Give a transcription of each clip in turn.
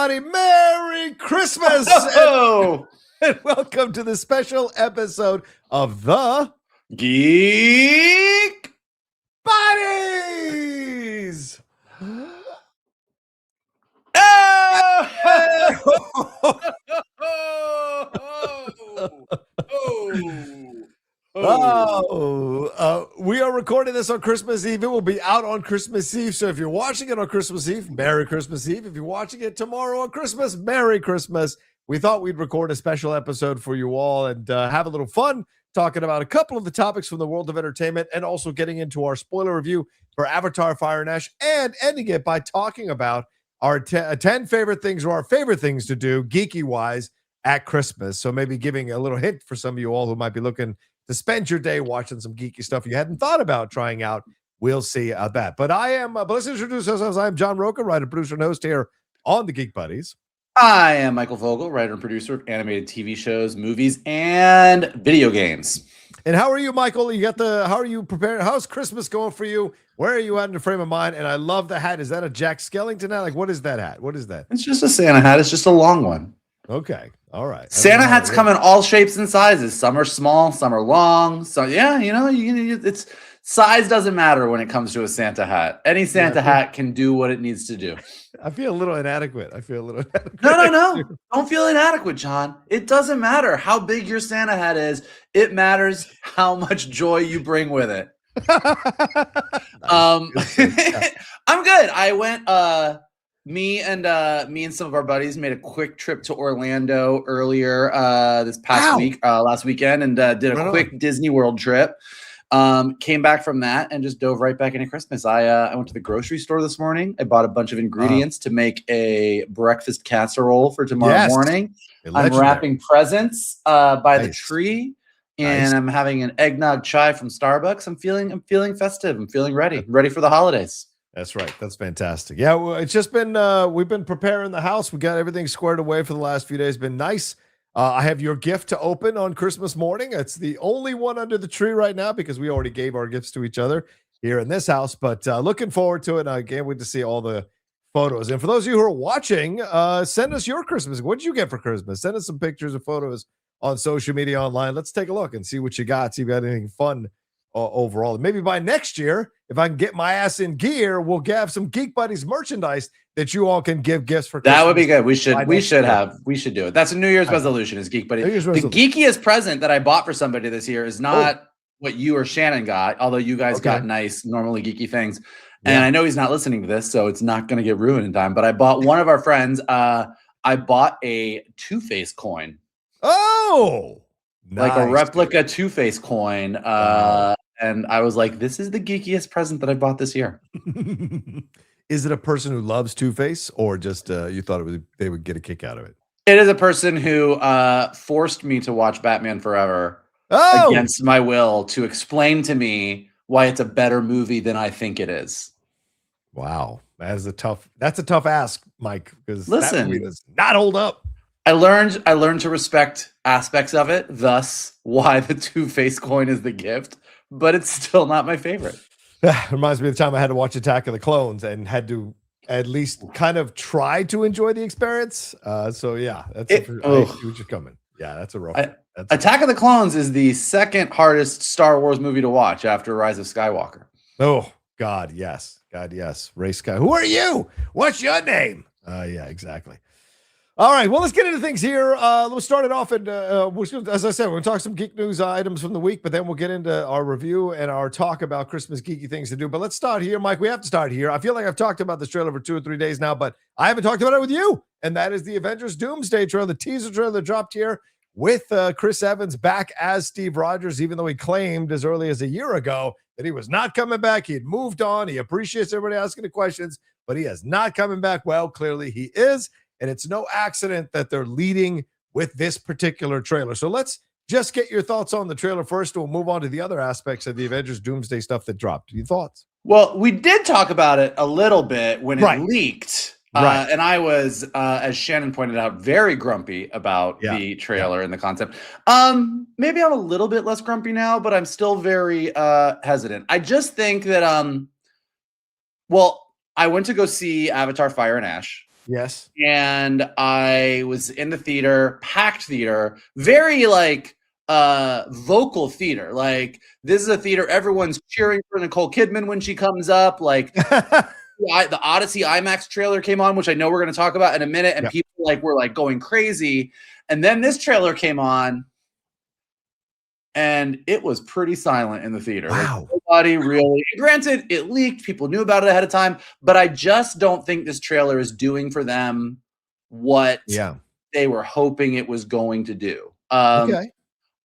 everybody. Merry Christmas! Oh, And welcome to the special episode of the Geek Buddies! We are recording this on Christmas Eve. It will be out on Christmas Eve. So if you're watching it on Christmas Eve, Merry Christmas Eve. If you're watching it tomorrow on Christmas, Merry Christmas. We thought we'd record a special episode for you all and have a little fun talking about a couple of the topics from the world of entertainment and also getting into our spoiler review for Avatar Fire and Ash and ending it by talking about our 10 favorite things or our favorite things to do geeky-wise at Christmas. So maybe giving a little hint for some of you all who might be looking to spend your day watching some geeky stuff you hadn't thought about trying out. We'll see that. But let's introduce ourselves. I'm John Rocha, writer, producer, and host here on the Geek Buddies. I am Michael Vogel, writer and producer of animated TV shows, movies, and video games. And how are you, Michael? How are you preparing? How's Christmas going for you? Where are you at in the frame of mind? And I love the hat. Is that a Jack Skellington hat? Like, what is that hat? What is that? It's just a Santa hat. It's just a long one. Okay. All right. Santa hats come in all shapes and sizes. Some are small, some are long. So yeah, it's size doesn't matter when it comes to a Santa hat. Any Santa hat can do what it needs to do. I feel a little inadequate. No. Don't feel inadequate, John. It doesn't matter how big your Santa hat is. It matters how much joy you bring with it. I'm good. I went me and some of our buddies made a quick trip to Orlando earlier this past week, last weekend, and did a quick Disney World trip. Came back from that and just dove right back into Christmas. I went to the grocery store this morning. I bought a bunch of ingredients to make a breakfast casserole for tomorrow morning. I'm wrapping presents by the tree, and I'm having an eggnog chai from Starbucks. I'm feeling festive. I'm feeling ready for the holidays. That's right. That's fantastic. Yeah, well, it's just been we've been preparing the house. We got everything squared away for the last few days. Been nice. I have your gift to open on Christmas morning. It's the only one under the tree right now because we already gave our gifts to each other here in this house. But looking forward to it. I can't wait to see all the photos. And for those of you who are watching, send us your Christmas. What did you get for Christmas? Send us some pictures or photos on social media online. Let's take a look and see what you got. See if you got anything fun overall. And maybe by next year, if I can get my ass in gear, we'll have some Geek Buddies merchandise that you all can give gifts for Christmas. That would be good. We should do it. That's a New Year's resolution is Geek Buddies. The geekiest present that I bought for somebody this year is not what you or Shannon got, although you guys got nice, normally geeky things. And I know he's not listening to this, so it's not going to get ruined in time. But I bought one of our friends. I bought a Two-Face coin. Oh, like a replica Two-Face coin. And I was like, this is the geekiest present that I bought this year. Is it a person who loves Two-Face or just you thought they would get a kick out of it? It is a person who forced me to watch Batman Forever against my will to explain to me why it's a better movie than I think it is. Wow. That's a tough ask, Mike, because listen, that movie does not hold up. I learned to respect aspects of it, thus why the Two-Face coin is the gift, but it's still not my favorite. Reminds me of the time I had to watch Attack of the Clones and had to at least kind of try to enjoy the experience. So yeah, I see what you're coming. Yeah, that's a rough one. Attack of the Clones is the second hardest Star Wars movie to watch after Rise of Skywalker. Oh, God, yes. Ray Sky. Who are you? What's your name? Yeah, exactly. All right, well, let's get into things here. Let's start it off, and as I said, we're going to talk some geek news items from the week, but then we'll get into our review and our talk about Christmas geeky things to do. But let's start here, Mike. We have to start here. I feel like I've talked about this trailer for 2 or 3 days now, but I haven't talked about it with you, and that is the Avengers Doomsday trailer, the teaser trailer that dropped here with Chris Evans back as Steve Rogers, even though he claimed as early as a year ago that he was not coming back. He had moved on. He appreciates everybody asking the questions, but he is not coming back. Well, clearly he is. And it's no accident that they're leading with this particular trailer. So let's just get your thoughts on the trailer first. We'll move on to the other aspects of the Avengers Doomsday stuff that dropped. Your thoughts? Well, we did talk about it a little bit when it leaked. And I was, as Shannon pointed out, very grumpy about the trailer and the concept. Maybe I'm a little bit less grumpy now, but I'm still very hesitant. I just think that, I went to go see Avatar Fire and Ash. Yes. And I was in the theater, packed theater, very like vocal theater. Like this is a theater everyone's cheering for Nicole Kidman when she comes up. Like the Odyssey IMAX trailer came on, which I know we're going to talk about in a minute, and people like were like going crazy. And then this trailer came on, and it was pretty silent in the theater. Wow. Like, nobody really. Granted, it leaked; people knew about it ahead of time, but I just don't think this trailer is doing for them what they were hoping it was going to do. Okay.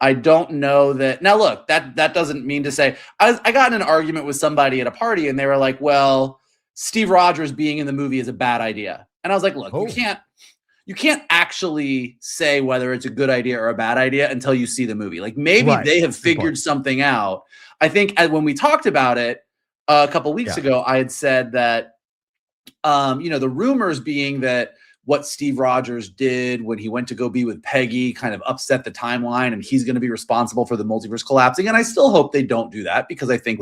I don't know that. Now, look, that doesn't mean to say I got in an argument with somebody at a party, and they were like, "Well, Steve Rogers being in the movie is a bad idea." And I was like, "Look, you can't actually say whether it's a good idea or a bad idea until you see the movie. Like maybe they have figured something out." I think when we talked about it a couple weeks ago, I had said that the rumors being that what Steve Rogers did when he went to go be with Peggy kind of upset the timeline, and he's going to be responsible for the multiverse collapsing. And I still hope they don't do that, because I think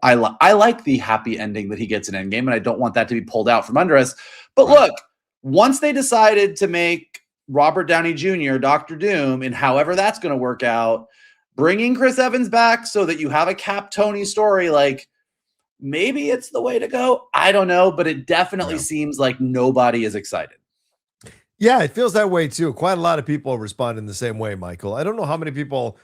I like the happy ending that he gets in Endgame, and I don't want that to be pulled out from under us. But look, once they decided to make Robert Downey Jr. Dr. Doom, and however that's going to work out, bringing Chris Evans back so that you have a Cap Tony story, like maybe it's the way to go. I don't know, but it definitely seems like nobody is excited. Yeah, it feels that way too. Quite a lot of people respond in the same way, Michael. I don't know how many people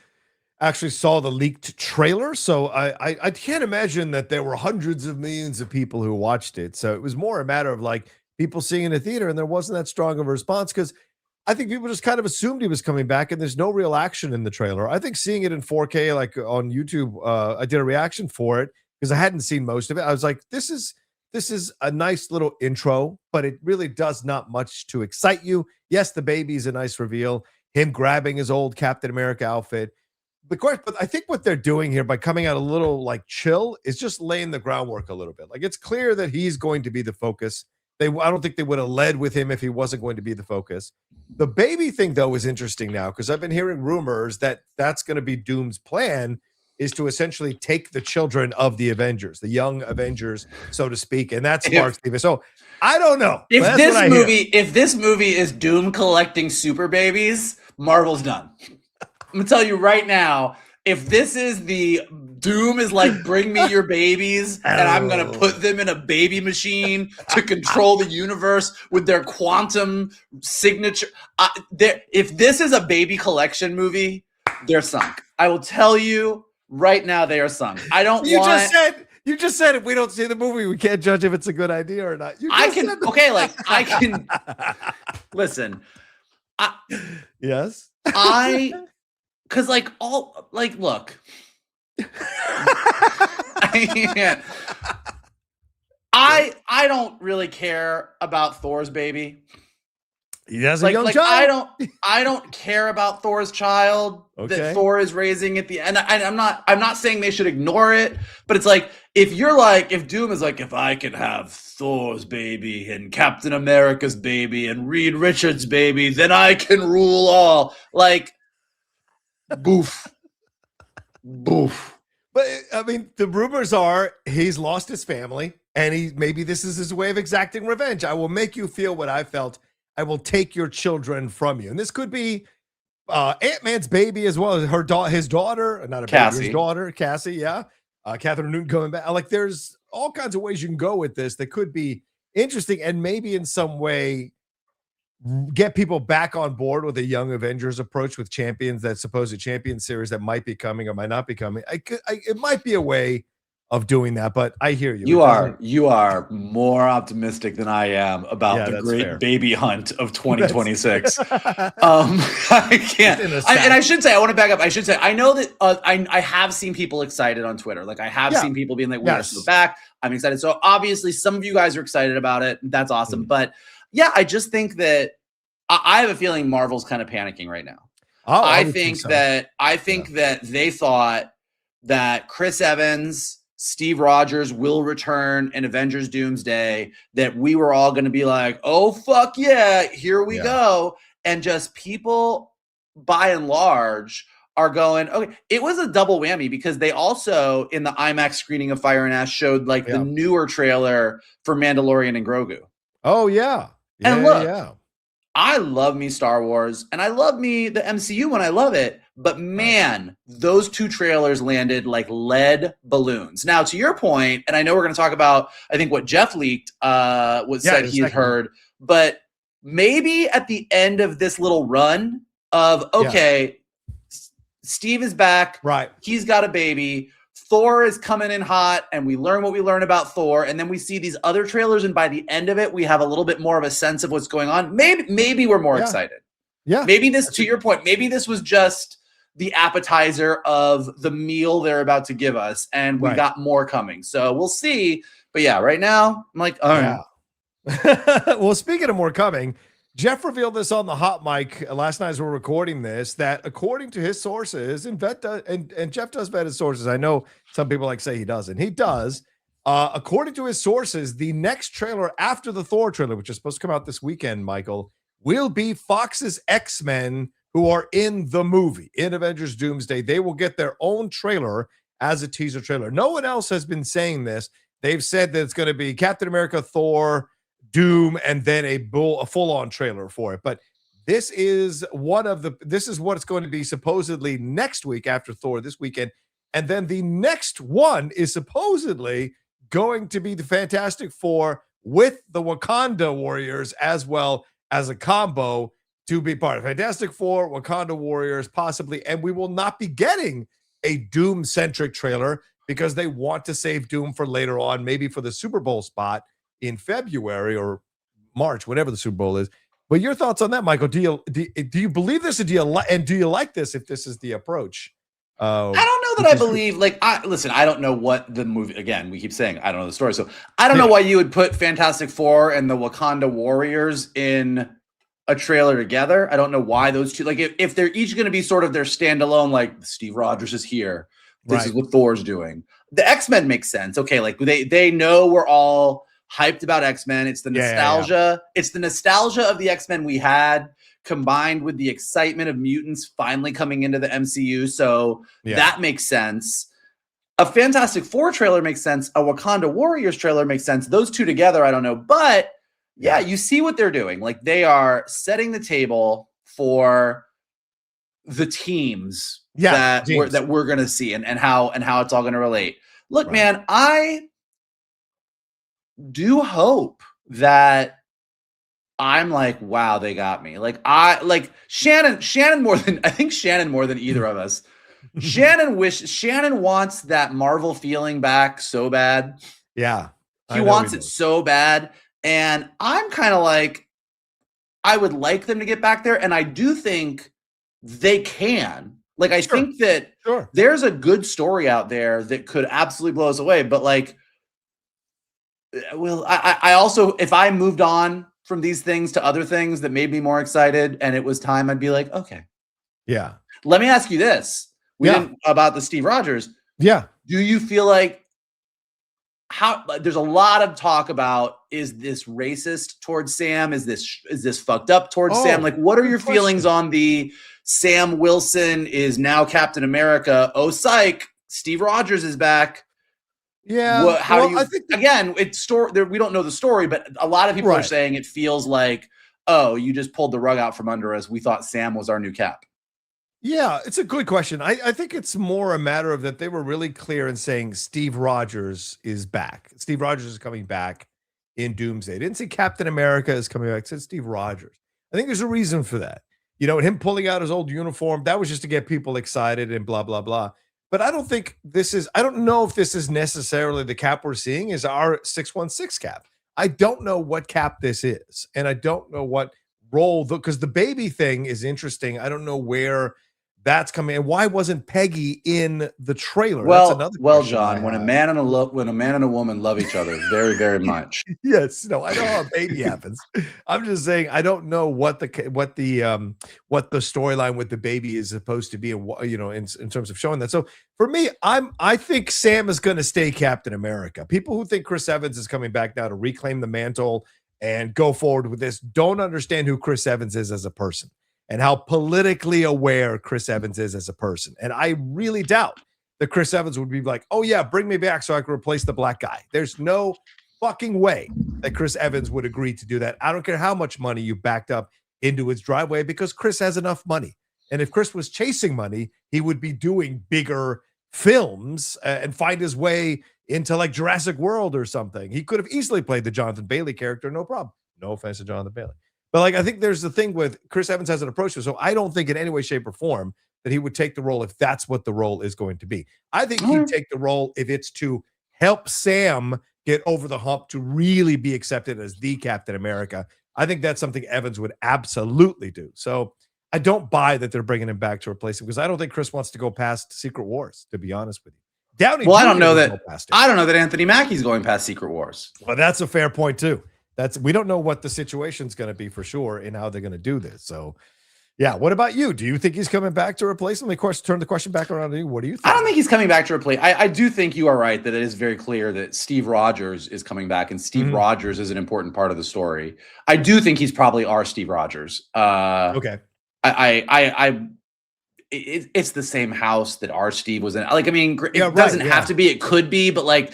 actually saw the leaked trailer, so I can't imagine that there were hundreds of millions of people who watched it. So it was more a matter of like people seeing in the theater, and there wasn't that strong of a response, because I think people just kind of assumed he was coming back, and there's no real action in the trailer. I think seeing it in 4K, like on YouTube, I did a reaction for it because I hadn't seen most of it. I was like, this is a nice little intro, but it really does not much to excite you. Yes, the baby's a nice reveal, him grabbing his old Captain America outfit. But I think what they're doing here by coming out a little like chill is just laying the groundwork a little bit. Like it's clear that he's going to be the focus. I don't think they would have led with him if he wasn't going to be the focus. The baby thing, though, is interesting now, because I've been hearing rumors that that's going to be Doom's plan, is to essentially take the children of the Avengers, the young Avengers, so to speak, and that's Mark Stevens. So I don't know. If this movie is Doom collecting super babies, Marvel's done. I'm gonna tell you right now, if this is the Doom is like, bring me your babies, and I'm gonna put them in a baby machine to control the universe with their quantum signature. If this is a baby collection movie, they're sunk. I will tell you right now, they are sunk. I don't. You just said if we don't see the movie, we can't judge if it's a good idea or not. I can listen. Yes. Because look, I don't really care about Thor's baby. He has a young child. I don't care about Thor's child that Thor is raising at the end. I'm not saying they should ignore it, but it's like, if Doom is like, if I can have Thor's baby and Captain America's baby and Reed Richards' baby, then I can rule all. Like, boof. But I mean, the rumors are he's lost his family, and maybe this is his way of exacting revenge. I will make you feel what I felt. I will take your children from you. And this could be Ant-Man's baby as well as his daughter, not a Cassie. baby, his daughter, Cassie, yeah. Catherine Newton coming back. Like, there's all kinds of ways you can go with this that could be interesting, and maybe in some way get people back on board with a Young Avengers approach with Champions, that supposed Champion series that might be coming or might not be coming. It might be a way of doing that, but I hear you. You are more optimistic than I am about the great baby hunt of 2026. I can't. And I should say, I want to back up. I should say, I know that I have seen people excited on Twitter. Like, I have seen people being like, "We are so back." I'm excited. So obviously, some of you guys are excited about it. That's awesome. But yeah, I just think that I have a feeling Marvel's kind of panicking right now. I think that they thought that Chris Evans, Steve Rogers will return in Avengers Doomsday, that we were all going to be like, oh, fuck yeah, here we go. And just people, by and large, are going, okay. It was a double whammy, because they also, in the IMAX screening of Fire and Ash, showed like the newer trailer for Mandalorian and Grogu. Oh yeah. And Yeah, look, yeah. I love me Star Wars and I love me the MCU when I love it, but man, those two trailers landed like lead balloons. Now, to your point, and I know we're going to talk about, I think what Jeff leaked said he had heard, but maybe at the end of this little run of, okay, Steve is back. Right. He's got a baby. Thor is coming in hot, and we learn what we learn about Thor, and then we see these other trailers, and by the end of it, we have a little bit more of a sense of what's going on. Maybe we're more excited. Yeah. Maybe this, to your point, maybe this was just the appetizer of the meal they're about to give us, and we got more coming. So we'll see. But yeah, right now, I'm like, all right. Well, speaking of more coming, Jeff revealed this on the hot mic last night as we're recording this, that according to his sources, and Jeff does vet his sources. I know some people like say he doesn't. He does. According to his sources, the next trailer after the Thor trailer, which is supposed to come out this weekend, Michael, will be Fox's X-Men who are in the movie, in Avengers Doomsday. They will get their own trailer as a teaser trailer. No one else has been saying this. They've said that it's going to be Captain America, Thor, Doom, and then a full-on trailer for it. But this is what it's going to be supposedly next week after Thor this weekend. And then the next one is supposedly going to be the Fantastic Four with the Wakanda Warriors as well as a combo to be part of Fantastic Four, Wakanda Warriors, possibly. And we will not be getting a Doom-centric trailer because they want to save Doom for later on, maybe for the Super Bowl spot in February or March, whatever the Super Bowl is. But your thoughts on that, Michael? Do you believe this, or do you like this if this is the approach? I don't know that I believe, I don't know what the movie, again, we keep saying, I don't know the story. So I don't know why you would put Fantastic Four and the Wakanda Warriors in a trailer together. I don't know why those two, if they're each going to be sort of their standalone, like Steve Rogers is here. This is what Thor's doing. The X-Men makes sense. Okay. They know we're all hyped about X-Men. It's the nostalgia. It's the nostalgia of the X-Men we had combined with the excitement of mutants finally coming into the MCU. So that makes sense. A Fantastic Four trailer makes sense. A Wakanda Warriors trailer makes sense. Those two together, I don't know. But you see what they're doing. Like, they are setting the table for the teams that we're going to see and how it's all going to relate. Look, man, I do hope that I'm like, wow, they got me. Shannon more than either of us. Shannon wants that Marvel feeling back so bad. Yeah. He wants it so bad. And I'm kind of like, I would like them to get back there. And I do think they can. I think that there's a good story out there that could absolutely blow us away. But I also, if I moved on from these things to other things that made me more excited and it was time, I'd be like, okay. Yeah. Let me ask you this. About the Steve Rogers. Yeah. Do you feel like there's a lot of talk about, is this racist towards Sam? Is this fucked up towards Sam? What are your feelings on the Sam Wilson is now Captain America? Oh, psych. Steve Rogers is back. Yeah. I think again, we don't know the story, but a lot of people are saying it feels like, oh, you just pulled the rug out from under us. We thought Sam was our new Cap. Yeah, it's a good question. I think it's more a matter of that they were really clear in saying Steve Rogers is back. Steve Rogers is coming back in Doomsday. They didn't say Captain America is coming back. It said Steve Rogers. I think there's a reason for that. Him pulling out his old uniform, that was just to get people excited and blah, blah, blah. But I don't know if this is necessarily the Cap we're seeing is our 616 Cap. I don't know what Cap this is. And I don't know what role, because the baby thing is interesting. I don't know where that's coming. And why wasn't Peggy in the trailer? Well, that's another John, when a man and a woman love each other very, very much. Yes, no, I know how a baby happens. I'm just saying I don't know what the storyline with the baby is supposed to be, in terms of showing that. So for me, I think Sam is going to stay Captain America. People who think Chris Evans is coming back now to reclaim the mantle and go forward with this don't understand who Chris Evans is as a person and how politically aware Chris Evans is as a person. And I really doubt that Chris Evans would be like, oh yeah, bring me back so I can replace the black guy. There's no fucking way that Chris Evans would agree to do that. I don't care how much money you backed up into his driveway, because Chris has enough money. And if Chris was chasing money, he would be doing bigger films and find his way into like Jurassic World or something. He could have easily played the Jonathan Bailey character, no problem. No offense to Jonathan Bailey. But like, I think there's the thing with Chris Evans has an approach to it. So I don't think in any way, shape, or form that he would take the role if that's what the role is going to be. I think he'd take the role if it's to help Sam get over the hump to really be accepted as the Captain America. I think that's something Evans would absolutely do. So I don't buy that they're bringing him back to replace him, because I don't think Chris wants to go past Secret Wars, to be honest with you. Downey well, Jr. I don't know that Anthony Mackie's going past Secret Wars. Well, that's a fair point too. We don't know what the situation's going to be for sure and how they're going to do this. So, yeah. What about you? Do you think he's coming back to replace him? Of course, turn the question back around to you. What do you think? I don't think he's coming back to replace. I do think you are right that it is very clear that Steve Rogers is coming back, and Steve Rogers is an important part of the story. I do think he's probably our Steve Rogers. Okay. It's the same house that our Steve was in. Like, I mean, it doesn't have to be. It could be, but like,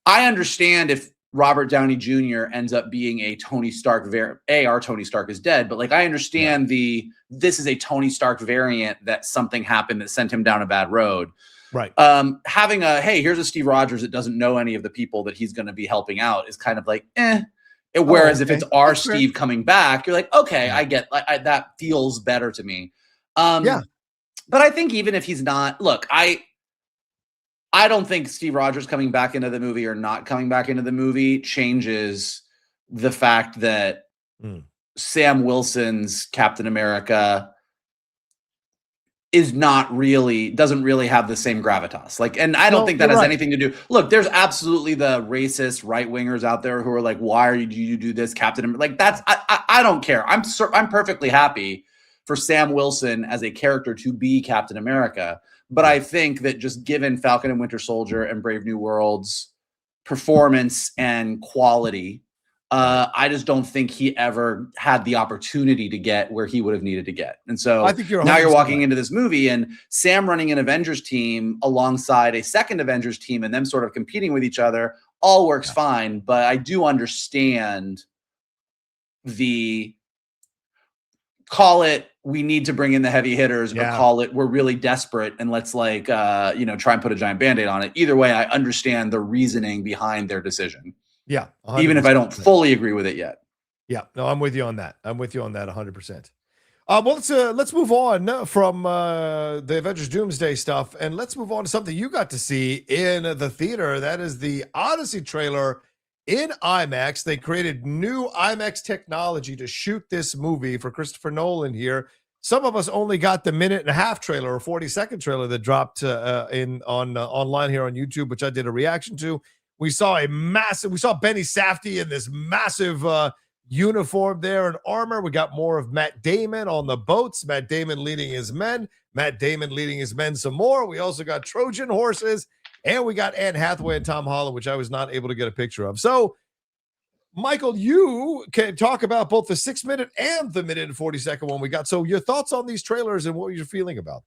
I understand if Robert Downey Jr. ends up being a Tony Stark our Tony Stark is dead, but like, I understand this is a Tony Stark variant that something happened that sent him down a bad road. Right. Having hey, here's a Steve Rogers that doesn't know any of the people that he's going to be helping out is kind of like, Whereas if it's our That's Steve fair. Coming back, you're like, okay, I get that feels better to me. But I think even if he's not, look, I don't think Steve Rogers coming back into the movie or not coming back into the movie changes the fact that Sam Wilson's Captain America doesn't really have the same gravitas. Like, and I don't think that has anything to do. Look, there's absolutely the racist right wingers out there who are like, why do you do this, Captain America? Like, that's, I don't care. I'm perfectly happy for Sam Wilson as a character to be Captain America. But I think that just given Falcon and Winter Soldier and Brave New World's performance and quality, I just don't think he ever had the opportunity to get where he would have needed to get. And so I think now you're walking into this movie and Sam running an Avengers team alongside a second Avengers team and them sort of competing with each other all works fine. But I do understand call it, we need to bring in the heavy hitters, or call it, we're really desperate and let's try and put a giant Band-Aid on it. Either way, I understand the reasoning behind their decision. Yeah. 100%. Even if I don't fully agree with it yet. Yeah. No, I'm with you on that. 100%. Well, let's move on from the Avengers Doomsday stuff, and let's move on to something you got to see in the theater. That is the Odyssey trailer in IMAX. They created new IMAX technology to shoot this movie for Christopher Nolan here. Some of us only got the 1.5-minute trailer or 40-second trailer that dropped online here on YouTube, which I did a reaction to. We saw Benny Safdie in this massive uniform there and armor. We got more of Matt Damon on the boats, Matt Damon leading his men, Matt Damon leading his men some more. We also got Trojan horses, and we got Anne Hathaway and Tom Holland, which I was not able to get a picture of. So, Michael, you can talk about both the 6-minute and the 1 and 40-second one we got. So your thoughts on these trailers and what you're feeling about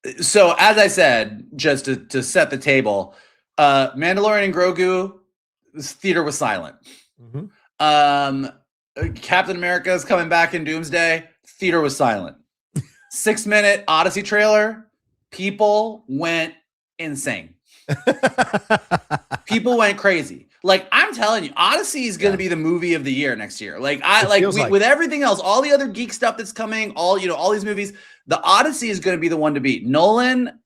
them. So as I said, just to set the table, Mandalorian and Grogu, this theater was silent. Captain America is coming back in Doomsday, theater was silent. 6-minute Odyssey trailer, people went insane. People went crazy. Like, I'm telling you, Odyssey is going to be the movie of the year next year. Like, with everything else, all the other geek stuff that's coming, all these movies, the Odyssey is going to be the one to beat. Nolan,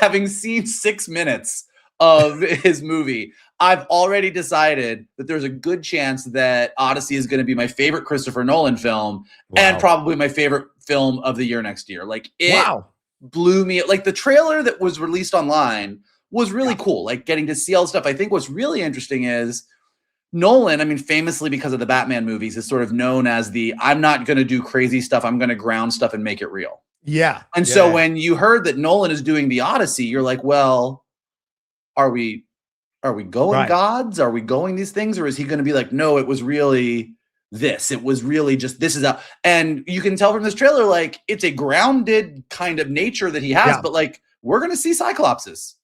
having seen 6 minutes of his movie, I've already decided that there's a good chance that Odyssey is going to be my favorite Christopher Nolan film and probably my favorite film of the year next year. Like, it blew me. Like, the trailer that was released online was really cool, like getting to see all the stuff. I think what's really interesting is Nolan, I mean, famously because of the Batman movies, is sort of known as I'm not going to do crazy stuff. I'm going to ground stuff and make it real. Yeah. And so when you heard that Nolan is doing the Odyssey, you're like, well, are we going gods? Are we going these things? Or is he going to be like, no, it was really this. It was really just, this is and you can tell from this trailer, like, it's a grounded kind of nature that he has, but like, we're going to see Cyclopses.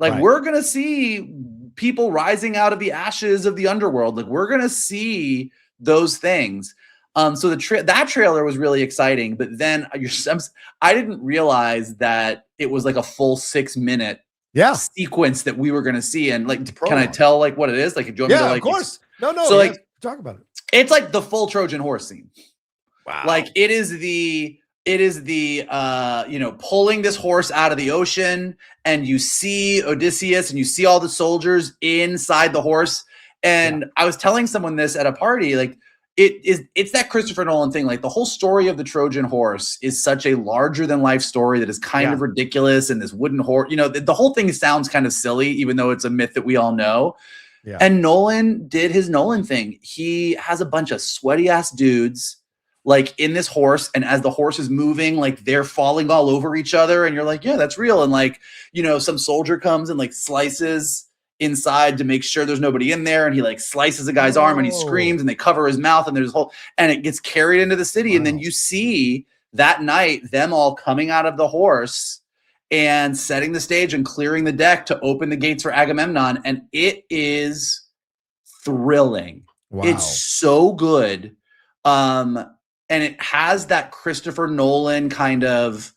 Like, we're going to see people rising out of the ashes of the underworld. Like we're gonna see those things. So that trailer was really exciting, but then I didn't realize that it was like a full 6-minute sequence that we were gonna see. And like, can I tell like what it is? Like, do you want me to like? Of course. No. So like, talk about it. It's like the full Trojan horse scene. Wow. Like it is the pulling this horse out of the ocean, and you see Odysseus and you see all the soldiers inside the horse. And I was telling someone this at a party, like it's that Christopher Nolan thing. Like the whole story of the Trojan horse is such a larger than life story that is kind of ridiculous. And this wooden horse, the whole thing sounds kind of silly, even though it's a myth that we all know. Yeah. And Nolan did his Nolan thing. He has a bunch of sweaty ass dudes like in this horse, and as the horse is moving, like they're falling all over each other, and you're like, yeah, that's real. And like, some soldier comes and like slices inside to make sure there's nobody in there, and he like slices a guy's arm and he screams, and they cover his mouth, and and it gets carried into the city. And then you see that night them all coming out of the horse and setting the stage and clearing the deck to open the gates for Agamemnon. And it is thrilling. Wow. It's so good. And it has that Christopher Nolan kind of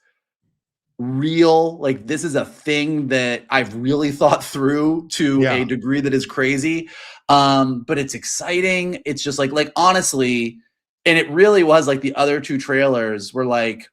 real, like this is a thing that I've really thought through to a degree that is crazy. But it's exciting. It's just like honestly, and it really was like the other two trailers were like,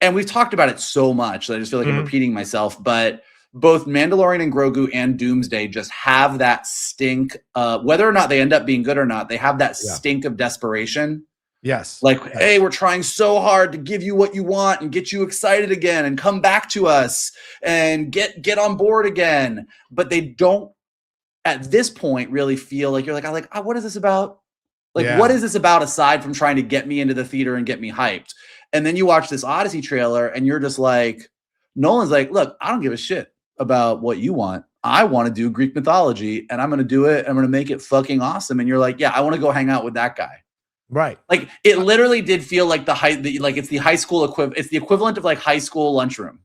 and we've talked about it so much that I just feel like I'm repeating myself, but both Mandalorian and Grogu and Doomsday just have that stink, whether or not they end up being good or not, they have that stink of desperation. Yes. Like, hey, we're trying so hard to give you what you want and get you excited again and come back to us and get on board again. But they don't, at this point, really feel like you're like, what is this about? Like, what is this about aside from trying to get me into the theater and get me hyped? And then you watch this Odyssey trailer and you're just like, Nolan's like, look, I don't give a shit about what you want. I want to do Greek mythology and I'm going to do it. I'm going to make it fucking awesome. And you're like, yeah, I want to go hang out with that guy. Right. Like it literally did feel like it's the high school equivalent. It's the equivalent of like high school lunchroom.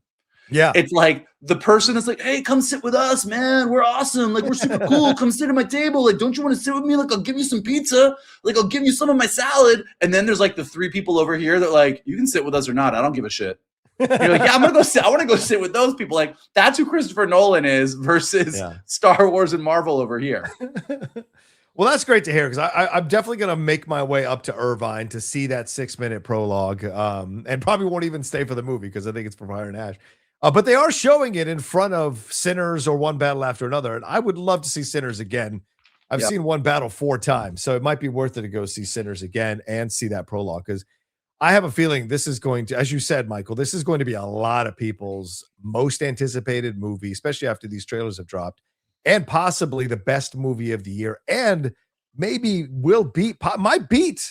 Yeah. It's like the person that's like, hey, come sit with us, man. We're awesome. Like we're super cool. Come sit at my table. Like, don't you want to sit with me? Like, I'll give you some pizza. Like, I'll give you some of my salad. And then there's like the 3 people over here that like, you can sit with us or not. I don't give a shit. You're like, yeah, I'm gonna go sit. I want to go sit with those people. Like, that's who Christopher Nolan is versus Star Wars and Marvel over here. Well, that's great to hear because I'm definitely going to make my way up to Irvine to see that 6-minute prologue and probably won't even stay for the movie because I think it's for Fire and Ash. But they are showing it in front of Sinners or One Battle After Another. And I would love to see Sinners again. I've seen One Battle 4 times, so it might be worth it to go see Sinners again and see that prologue because I have a feeling this is going to, as you said, Michael, this is going to be a lot of people's most anticipated movie, especially after these trailers have dropped. And possibly the best movie of the year, and maybe might beat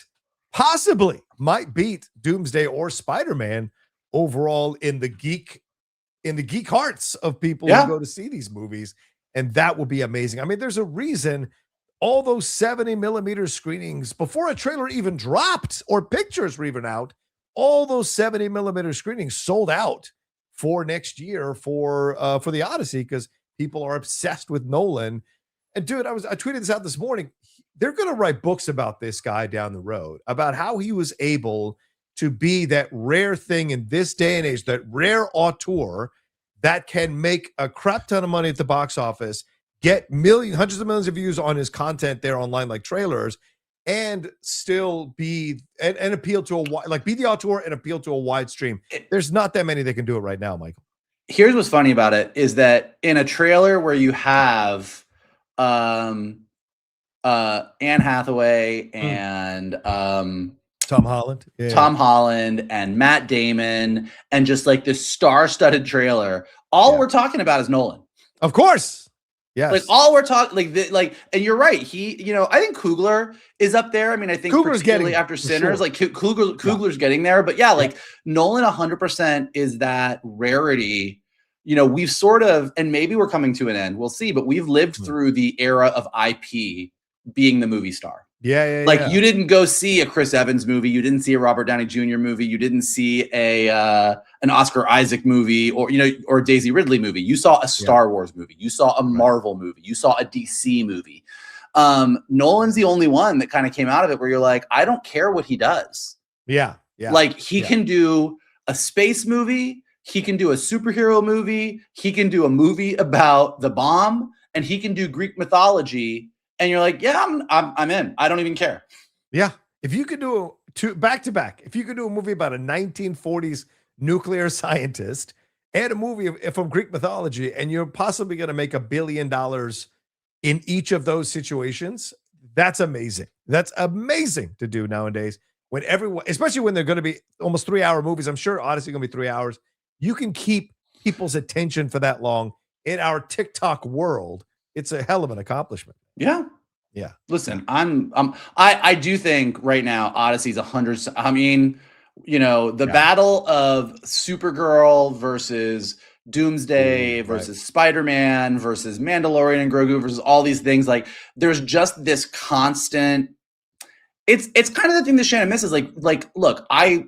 Doomsday or Spider-Man overall in the geek hearts of people who go to see these movies, and that would be amazing. I mean, there's a reason all those 70mm screenings before a trailer even dropped or pictures were even out, all those 70mm screenings sold out for next year for the Odyssey because people are obsessed with Nolan. And dude, I tweeted this out this morning. They're going to write books about this guy down the road, about how he was able to be that rare thing in this day and age, that rare auteur that can make a crap ton of money at the box office, get hundreds of millions of views on his content there online, like trailers, and still be and appeal to be the auteur and appeal to a wide stream. There's not that many that can do it right now, Michael. Here's what's funny about it is that in a trailer where you have Anne Hathaway and Tom Holland and Matt Damon and just like this star-studded trailer, we're talking about is Nolan. Of course. Yes. Like all we're talking and you're right. He, I think Coogler is up there. I mean, I think Coogler's particularly after Sinners, like Coogler's getting there, but like Nolan 100% is that rarity. We've sort of, and maybe we're coming to an end, we'll see, but we've lived through the era of IP being the movie star. Like you didn't go see a Chris Evans movie, you didn't see a Robert Downey Jr. movie, you didn't see an Oscar Isaac movie, or or a Daisy Ridley movie. You saw a Star Wars movie, you saw a Marvel movie, you saw a DC movie. Nolan's the only one that kind of came out of it where you're like, I don't care what he does. Like he can do a space movie, he can do a superhero movie, he can do a movie about the bomb, and he can do Greek mythology. And you're like, yeah, I'm in. I don't even care. Yeah. If you could do back to back, if you could do a movie about a 1940s nuclear scientist and a movie from Greek mythology, and you're possibly going to make $1 billion in each of those situations, that's amazing. That's amazing to do nowadays. When everyone, especially when they're going to be almost 3-hour movies, I'm sure Odyssey going to be 3 hours. You can keep people's attention for that long in our TikTok world. It's a hell of an accomplishment. Yeah. Listen, I do think right now Odyssey's 100. I mean, the battle of Supergirl versus Doomsday versus Spider-Man versus Mandalorian and Grogu versus all these things. Like, there's just this constant. It's kind of the thing that Shannon misses. Like, look, I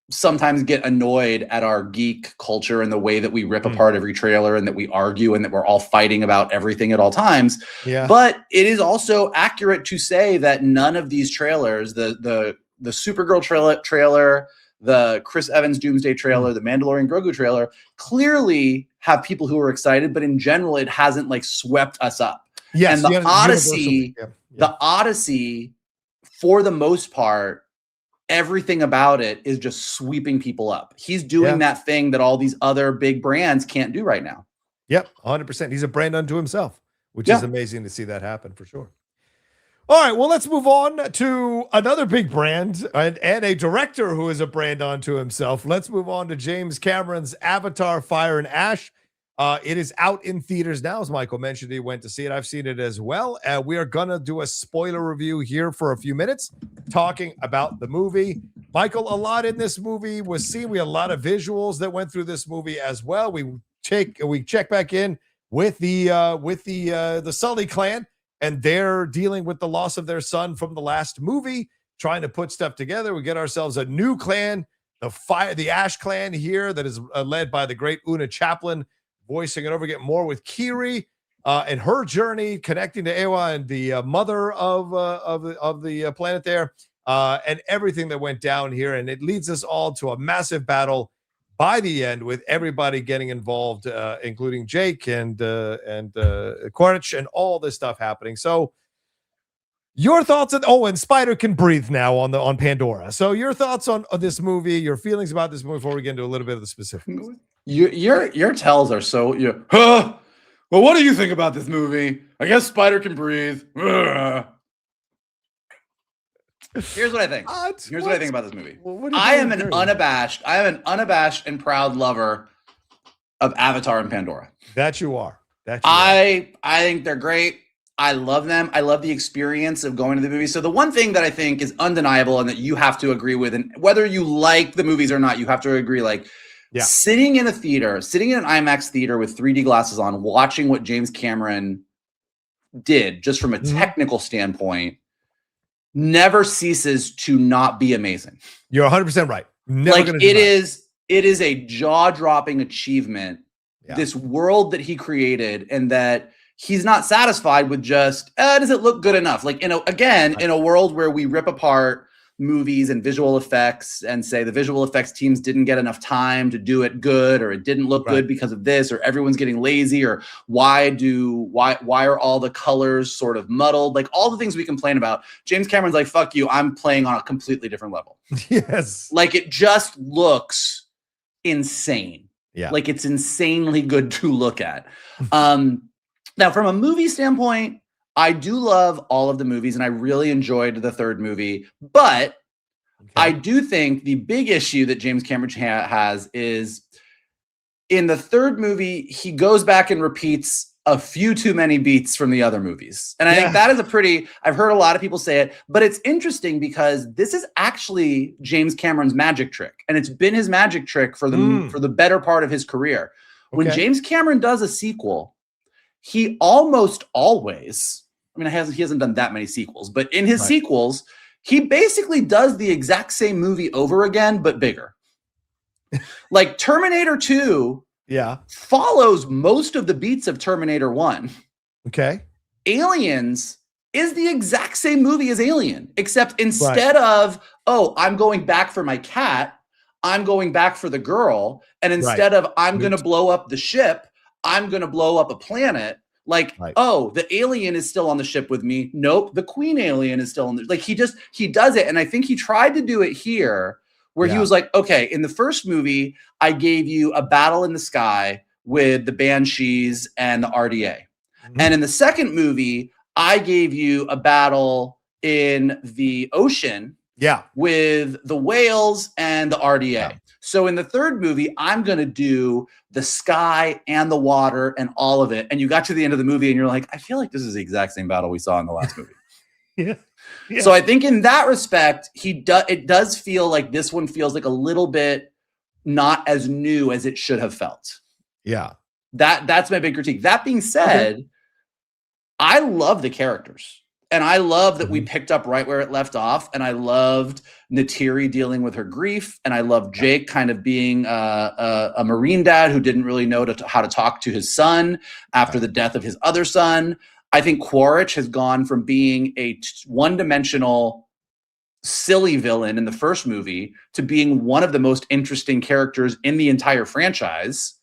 sometimes get annoyed at our geek culture and the way that we rip apart every trailer and that we argue and that we're all fighting about everything at all times. But it is also accurate to say that none of these trailers, the Supergirl trailer, the Chris Evans Doomsday trailer, the Mandalorian Grogu trailer, clearly have people who are excited, but in general, it hasn't like swept us up. Yes, and the Odyssey, the Odyssey, for the most part, everything about it is just sweeping people up. He's doing that thing that all these other big brands can't do right now. Yep, 100%. He's a brand unto himself, which is amazing to see that happen for sure. All right, well, let's move on to another big brand and a director who is a brand unto himself. Let's move on to James Cameron's Avatar: Fire and Ash. It is out in theaters now, as Michael mentioned. He went to see it. I've seen it as well. We are going to do a spoiler review here for a few minutes, talking about the movie. Michael, a lot in this movie was seen. We had a lot of visuals that went through this movie as well. We check back in with the Sully clan, and they're dealing with the loss of their son from the last movie, trying to put stuff together. We get ourselves a new clan, the Ash clan here, that is led by the great Una Chaplin, voicing it over, get more with Kiri and her journey connecting to Ewa and the mother of the planet there, and everything that went down here. And it leads us all to a massive battle by the end, with everybody getting involved, including Jake and Quaritch and all this stuff happening. So your thoughts and Spider can breathe now on Pandora. So your thoughts on this movie, your feelings about this movie before we get into a little bit of the specifics. Your tells are so well, what do you think about this movie? I guess Spider can breathe. Here's what I think. Here's what I think about this movie. I am an unabashed and proud lover of Avatar and Pandora. That you are. I think they're great. I love them. I love the experience of going to the movie. So the one thing that I think is undeniable and that you have to agree with, and whether you like the movies or not, you have to agree, like, sitting in an IMAX theater with 3D glasses on, watching what James Cameron did just from a technical standpoint, never ceases to not be amazing. You're 100% right. It is a jaw-dropping achievement. This world that he created, and that he's not satisfied with just, does it look good enough? Like, in a world where we rip apart movies and visual effects and say the visual effects teams didn't get enough time to do it good, or it didn't look good because of this, or everyone's getting lazy, or why are all the colors sort of muddled? Like, all the things we complain about, James Cameron's like, fuck you, I'm playing on a completely different level. Yes. Like, it just looks insane. Yeah. Like, it's insanely good to look at. Now, from a movie standpoint, I do love all of the movies, and I really enjoyed the third movie. But I do think the big issue that James Cameron has is, in the third movie, he goes back and repeats a few too many beats from the other movies. And I think that is I've heard a lot of people say it, but it's interesting because this is actually James Cameron's magic trick. And it's been his magic trick for the better part of his career. When James Cameron does a sequel, he almost always I mean, he hasn't done that many sequels, but in his sequels, he basically does the exact same movie over again, but bigger. Like Terminator 2 follows most of the beats of Terminator 1. Okay. Aliens is the exact same movie as Alien, except instead of, oh, I'm going back for my cat, I'm going back for the girl. And instead of I'm going to blow up the ship, I'm going to blow up a planet. Like, oh, the alien is still on the ship with me. Nope, the queen alien is still on the, like, he does it. And I think he tried to do it here where he was like, okay, in the first movie, I gave you a battle in the sky with the Banshees and the RDA. And in the second movie, I gave you a battle in the ocean with the whales and the RDA. So in the third movie, I'm going to do the sky and the water and all of it. And you got to the end of the movie and you're like, I feel like this is the exact same battle we saw in the last movie. So I think in that respect, it does feel like this one feels like a little bit not as new as it should have felt. Yeah. That's my big critique. That being said, I love the characters. And I love that we picked up right where it left off. And I loved Neytiri dealing with her grief. And I loved Jake kind of being a Marine dad who didn't really know how to talk to his son after the death of his other son. I think Quaritch has gone from being a one-dimensional, silly villain in the first movie to being one of the most interesting characters in the entire franchise.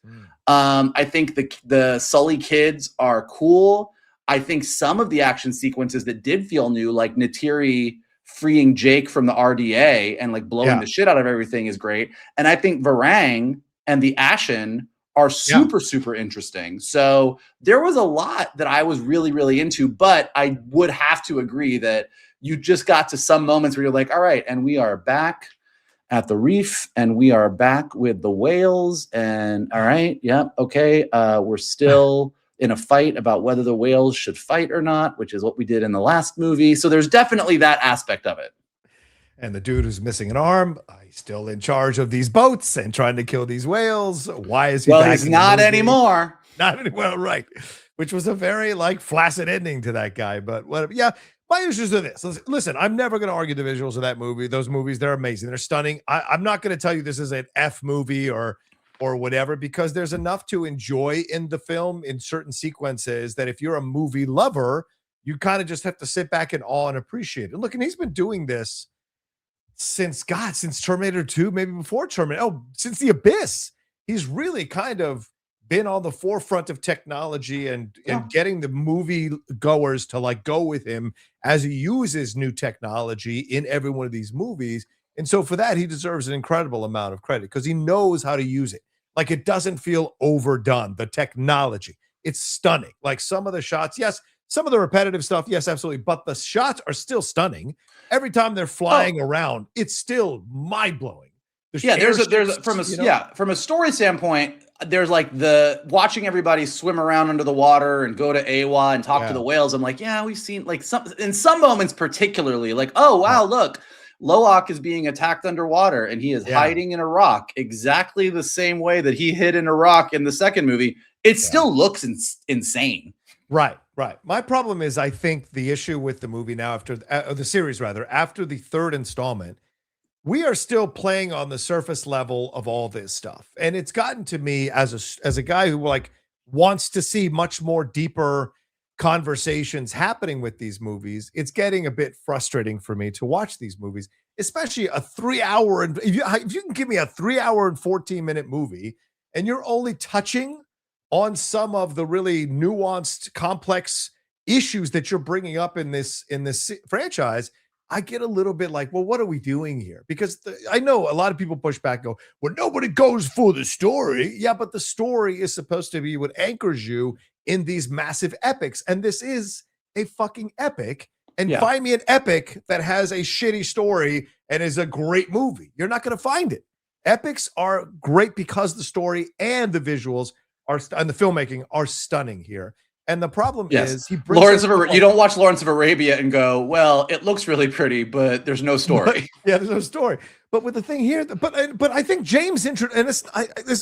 I think the Sully kids are cool. I think some of the action sequences that did feel new, like Neytiri freeing Jake from the RDA and like blowing the shit out of everything is great. And I think Varang and the Ashen are super, super interesting. So there was a lot that I was really, really into, but I would have to agree that you just got to some moments where you're like, all right, and we are back at the reef and we are back with the whales and all right. Okay. We're still in a fight about whether the whales should fight or not, which is what we did in the last movie. So there's definitely that aspect of it. And the dude who's missing an arm, he's still in charge of these boats and trying to kill these whales. Why is he? Well, he's not anymore. Not anymore, right? Which was a very like flaccid ending to that guy. But whatever. Yeah, my issues are this. Listen, I'm never going to argue the visuals of that movie. Those movies, they're amazing. They're stunning. I'm not going to tell you this is an F movie or whatever, because there's enough to enjoy in the film in certain sequences that if you're a movie lover, you kind of just have to sit back in awe and appreciate it. Look, and he's been doing this since Terminator 2, maybe before Terminator. Oh, since The Abyss. He's really kind of been on the forefront of technology and getting the movie goers to like go with him as he uses new technology in every one of these movies. And so for that, he deserves an incredible amount of credit because he knows how to use it. Like, it doesn't feel overdone. The technology, it's stunning. Like some of the shots, yes, some of the repetitive stuff, yes, absolutely. But the shots are still stunning. Every time they're flying around, it's still mind-blowing. From a story standpoint, there's like the watching everybody swim around under the water and go to AWA and talk to the whales. I'm like, we've seen like in some moments particularly like, oh, wow, look, Loak is being attacked underwater and he is hiding in a rock exactly the same way that he hid in a rock in the second movie. It still looks insane. Right. My problem is I think the issue with the movie now after the series after the third installment, we are still playing on the surface level of all this stuff. And it's gotten to me as a guy who like wants to see much more deeper conversations happening with these movies. It's getting a bit frustrating for me to watch these movies, especially a 3 hour. And if you can give me a 3 hour and 14-minute movie and you're only touching on some of the really nuanced, complex issues that you're bringing up in this franchise, I get a little bit like, well, what are we doing here? Because I know a lot of people push back and go, well, nobody goes for the story. Yeah, but the story is supposed to be what anchors you in these massive epics. And this is a fucking epic. And find me an epic that has a shitty story and is a great movie. You're not going to find it. Epics are great because the story and the visuals and the filmmaking are stunning here. And the problem Yes. is he brings you don't watch Lawrence of Arabia and go, well, it looks really pretty, but there's no story. There's no story. But with the thing here, but I think James and this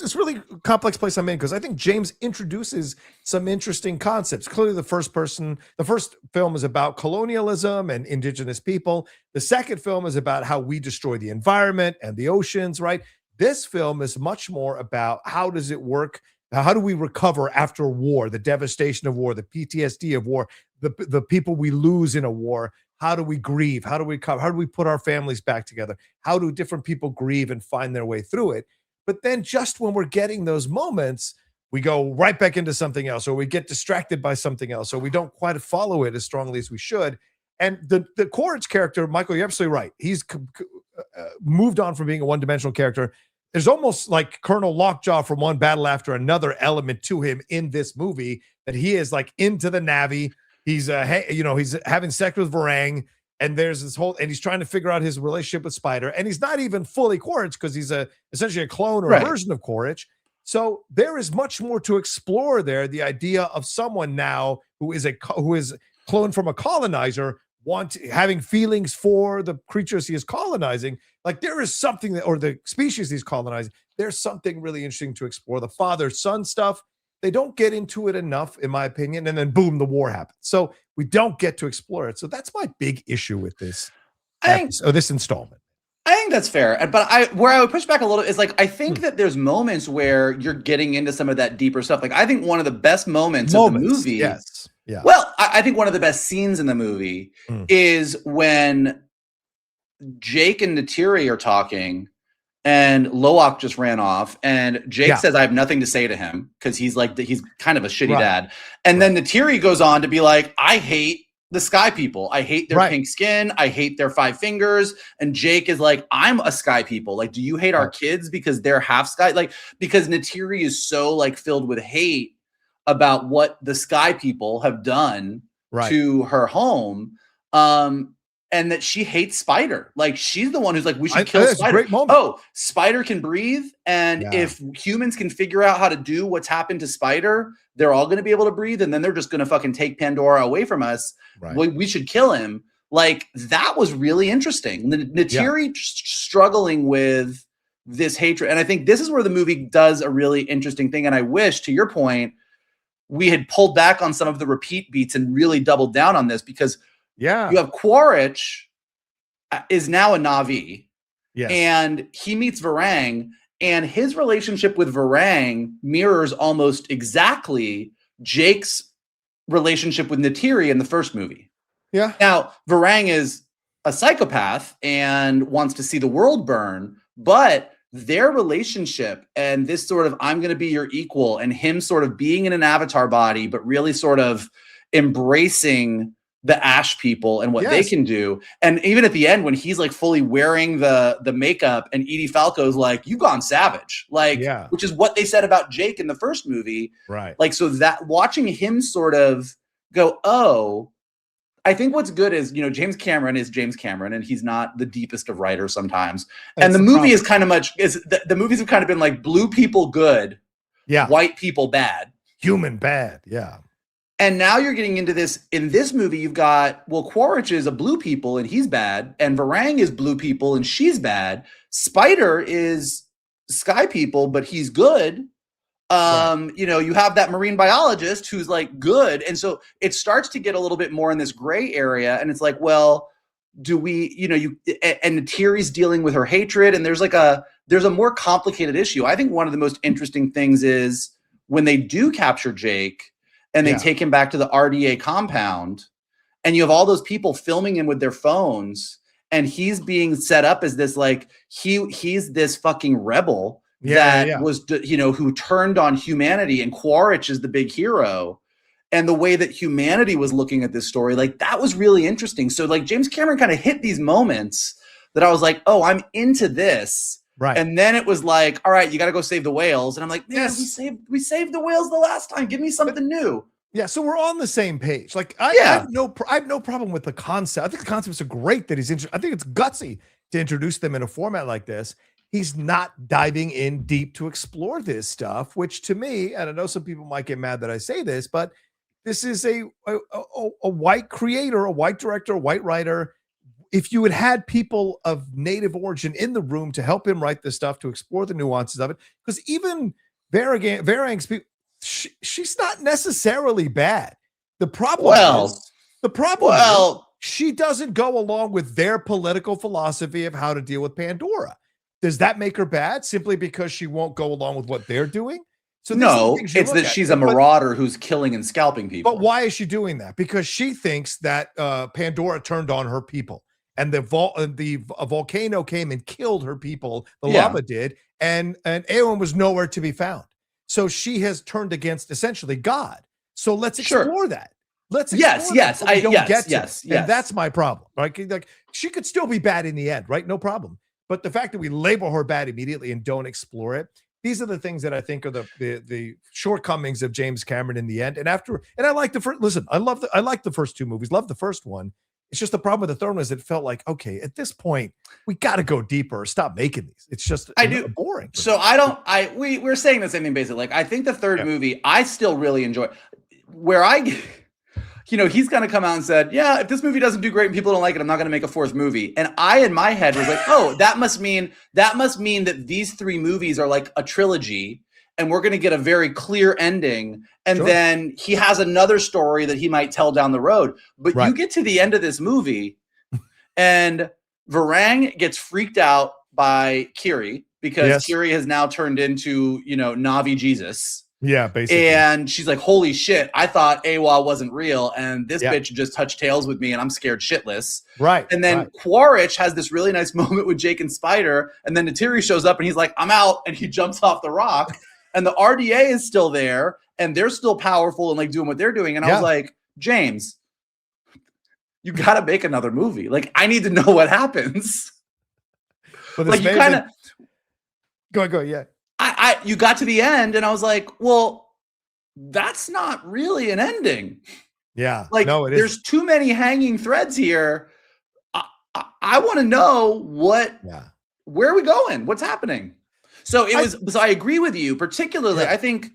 is really complex place I'm in, because I think James introduces some interesting concepts. Clearly, the first film is about colonialism and indigenous people. The second film is about how we destroy the environment and the oceans, right? This film is much more about how does it work? How do we recover after war, the devastation of war, the PTSD of war, the people we lose in a war? How do we grieve? How do we cover? How do we put our families back together? How do different people grieve and find their way through it? But then just when we're getting those moments, we go right back into something else, or we get distracted by something else, or we don't quite follow it as strongly as we should. And the Quaritch character, Michael, you're absolutely right. He's moved on from being a one-dimensional character. There's almost like Colonel Lockjaw from one battle after another element to him in this movie, that he is like into the Navy. He's he's having sex with Varang, and there's this whole, and he's trying to figure out his relationship with Spider, and he's not even fully Quaritch because he's essentially a clone or a version of Quaritch. So there is much more to explore there. The idea of someone now who is cloned from a colonizer, having feelings for the creatures he is colonizing. Like there is something or the species he's colonizing, there's something really interesting to explore. The father-son stuff, they don't get into it enough, in my opinion, and then boom, the war happens. So we don't get to explore it. So that's my big issue with this this installment. I think that's fair. But where I would push back a little is like, I think that there's moments where you're getting into some of that deeper stuff. Like I think one of the best moments of the movie. Yes. Yeah. Well, I think one of the best scenes in the movie is when Jake and Natiri are talking, and Loak just ran off, and Jake says, I have nothing to say to him, because he's kind of a shitty dad. And then Natiri goes on to be like, I hate the sky people. I hate their pink skin. I hate their 5 fingers. And Jake is like, I'm a sky people. Like, do you hate our kids because they're half sky? Like, because Natiri is so like filled with hate about what the sky people have done to her home. And that she hates Spider. Like she's the one who's like, we should kill Spider. Great moment. Oh, Spider can breathe. And if humans can figure out how to do what's happened to Spider, they're all going to be able to breathe. And then they're just going to fucking take Pandora away from us. We should kill him. Like that was really interesting. Natiri struggling with this hatred. And I think this is where the movie does a really interesting thing. And I wish, to your point, we had pulled back on some of the repeat beats and really doubled down on this, because you have Quaritch is now a Na'vi, and he meets Varang, and his relationship with Varang mirrors almost exactly Jake's relationship with Natiri in the first movie. Yeah. Now, Varang is a psychopath and wants to see the world burn, but their relationship and this sort of I'm going to be your equal, and him sort of being in an avatar body, but really sort of embracing the Ash people and what they can do. And even at the end, when he's like fully wearing the makeup, and Edie Falco's like, you've gone savage, like, which is what they said about Jake in the first movie. Right. Like, so that watching him sort of go, oh, I think what's good is, James Cameron is James Cameron, and he's not the deepest of writers sometimes. And the movie is kind of the movies have kind of been like blue people good, white people bad, human bad. Yeah. And now you're getting into this. In this movie, you've got, Quaritch is a blue people and he's bad. And Varang is blue people and she's bad. Spider is sky people, but he's good. You have that marine biologist who's like good. And so it starts to get a little bit more in this gray area. And it's like, well, do we, and Natiri's dealing with her hatred. And there's a more complicated issue. I think one of the most interesting things is when they do capture Jake, and they take him back to the RDA compound, and you have all those people filming him with their phones, and he's being set up as this, like, he's this fucking rebel was, who turned on humanity, and Quaritch is the big hero. And the way that humanity was looking at this story, like, that was really interesting. So like James Cameron kind of hit these moments that I was like, oh, I'm into this. Right. And then it was like, all right, you got to go save the whales. And I'm like, man, we saved the whales the last time. Give me something new. Yeah. So we're on the same page. Like, I have no problem with the concept. I think the concepts are great that he's I think it's gutsy to introduce them in a format like this. He's not diving in deep to explore this stuff, which to me, and I know some people might get mad that I say this, but this is a white creator, a white director, a white writer. If you had people of native origin in the room to help him write this stuff, to explore the nuances of it, because even Varang's people, she's not necessarily bad. The problem is she doesn't go along with their political philosophy of how to deal with Pandora. Does that make her bad simply because she won't go along with what they're doing? So no, it's that she's a marauder who's killing and scalping people. But why is she doing that? Because she thinks that Pandora turned on her people, and the volcano came and killed her people. The lava did, and Eowyn was nowhere to be found. So she has turned against essentially God. So let's explore that. Let's explore yes. And that's my problem, right? Like she could still be bad in the end, right? No problem. But the fact that we label her bad immediately and don't explore it, these are the things that I think are the shortcomings of James Cameron in the end. And I like the first. Listen, I like the first two movies. Love the first one. It's just the problem with the third one is it felt like, okay, at this point we got to go deeper. Stop making these. It's just boring. So we're saying the same thing basically. Like I think the third movie I still really enjoy. Where he's going to come out and said, yeah, if this movie doesn't do great and people don't like it, I'm not going to make a fourth movie. And I, in my head, was like, oh, that must mean that these three movies are like a trilogy and we're going to get a very clear ending. And then he has another story that he might tell down the road. But you get to the end of this movie and Varang gets freaked out by Kiri because Kiri has now turned into, Navi Jesus. Yeah, basically. And she's like, holy shit, I thought Awa wasn't real, and this bitch just touched tails with me, and I'm scared shitless. Right. And then Quaritch has this really nice moment with Jake and Spider, and then Neytiri shows up, and he's like, I'm out, and he jumps off the rock. And the RDA is still there, and they're still powerful and like doing what they're doing. And I was like, James, you got to make another movie. Like, I need to know what happens. Like, you kind of... Go, yeah. You got to the end and I was like, well, that's not really an ending. Yeah. Like there's too many hanging threads here. I want to know where are we going? What's happening? So I agree with you, particularly. I think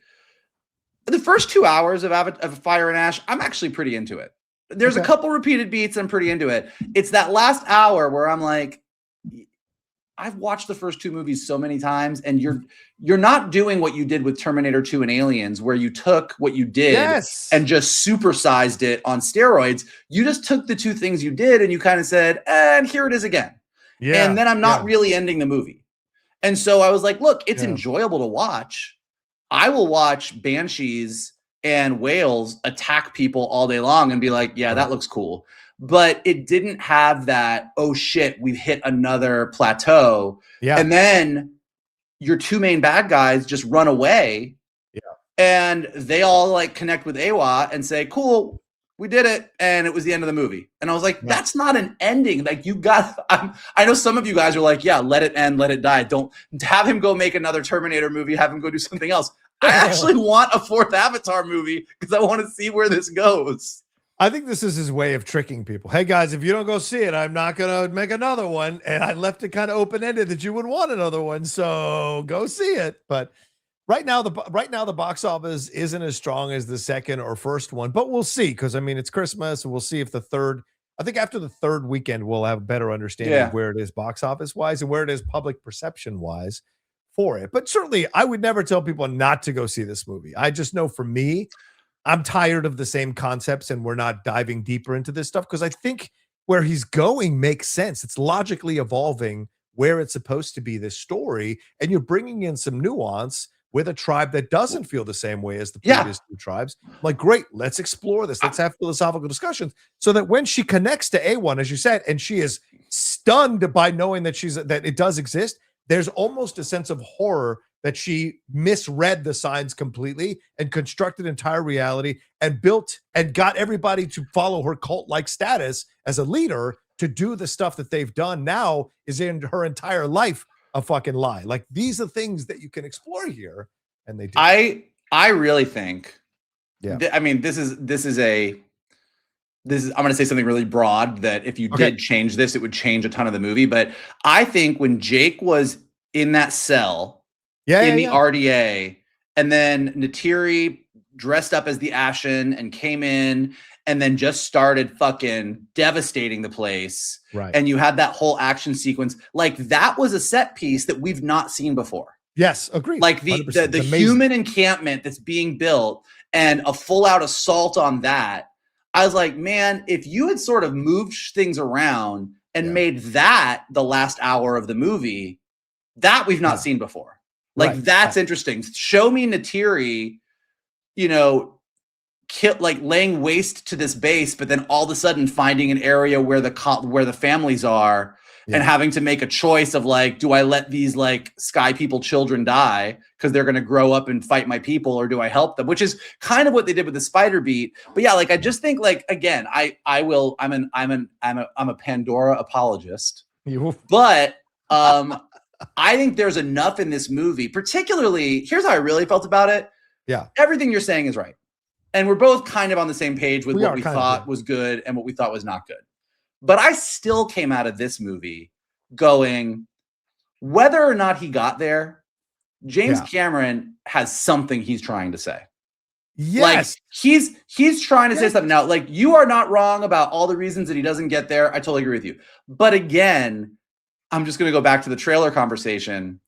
the first 2 hours of Fire and Ash, I'm actually pretty into it. There's a couple repeated beats. I'm pretty into it. It's that last hour where I'm like, I've watched the first two movies so many times, and you're not doing what you did with Terminator 2 and Aliens, where you took what you did and just supersized it on steroids. You just took the two things you did and you kind of said, and here it is again. Yeah. And then I'm not really ending the movie. And so I was like, look, it's enjoyable to watch. I will watch Banshees and Whales attack people all day long and be like, yeah, that looks cool. But it didn't have that, oh shit, we've hit another plateau. Yeah. And then your two main bad guys just run away. Yeah. And they all like connect with Awa and say, cool, we did it. And it was the end of the movie. And I was like, that's not an ending. Like I know some of you guys are like, yeah, let it end, let it die. Don't have him go make another Terminator movie, have him go do something else. I actually want a fourth Avatar movie because I want to see where this goes. I think this is his way of tricking people. Hey guys, if you don't go see it, I'm not going to make another one. And I left it kind of open-ended that you would want another one. So go see it. But right now the box office isn't as strong as the second or first one, but we'll see. Cause I mean, it's Christmas and we'll see if I think after the third weekend, we'll have a better understanding of where it is box office wise and where it is public perception wise for it. But certainly I would never tell people not to go see this movie. I just know for me, I'm tired of the same concepts and we're not diving deeper into this stuff because I think where he's going makes sense. It's logically evolving where it's supposed to be, this story, and you're bringing in some nuance with a tribe that doesn't feel the same way as the previous two tribes. Like, great, let's explore this. Let's have philosophical discussions so that when she connects to A1, as you said, and she is stunned by knowing that that it does exist, there's almost a sense of horror that she misread the signs completely and constructed entire reality and built and got everybody to follow her cult-like status as a leader to do the stuff that they've done now is in her entire life a fucking lie. Like, these are things that you can explore here, and they do. I really think, I mean, this is I'm going to say something really broad that if you did change this, it would change a ton of the movie. But I think when Jake was in that cell, in the RDA, and then Neytiri dressed up as the Ashen and came in and then just started fucking devastating the place. Right. And you had that whole action sequence. Like that was a set piece that we've not seen before. Yes, agreed. Like the human encampment that's being built and a full out assault on that. I was like, man, if you had sort of moved things around and made that the last hour of the movie, that we've not seen before. Like that's interesting. Show me Neytiri, you know, like laying waste to this base, but then all of a sudden finding an area where the families are and having to make a choice of like, do I let these like sky people children die because they're going to grow up and fight my people, or do I help them? Which is kind of what they did with the spider beat. But yeah, like I just think like again, I'm a Pandora apologist, but I think there's enough in this movie. Particularly, here's how I really felt about it. Yeah, everything you're saying is right. And we're both kind of on the same page with what we thought was good and what we thought was not good. But I still came out of this movie going, whether or not he got there, James Cameron has something he's trying to say. Yes. Like he's trying to say something. Now, like you are not wrong about all the reasons that he doesn't get there. I totally agree with you. But again, I'm just going to go back to the trailer conversation.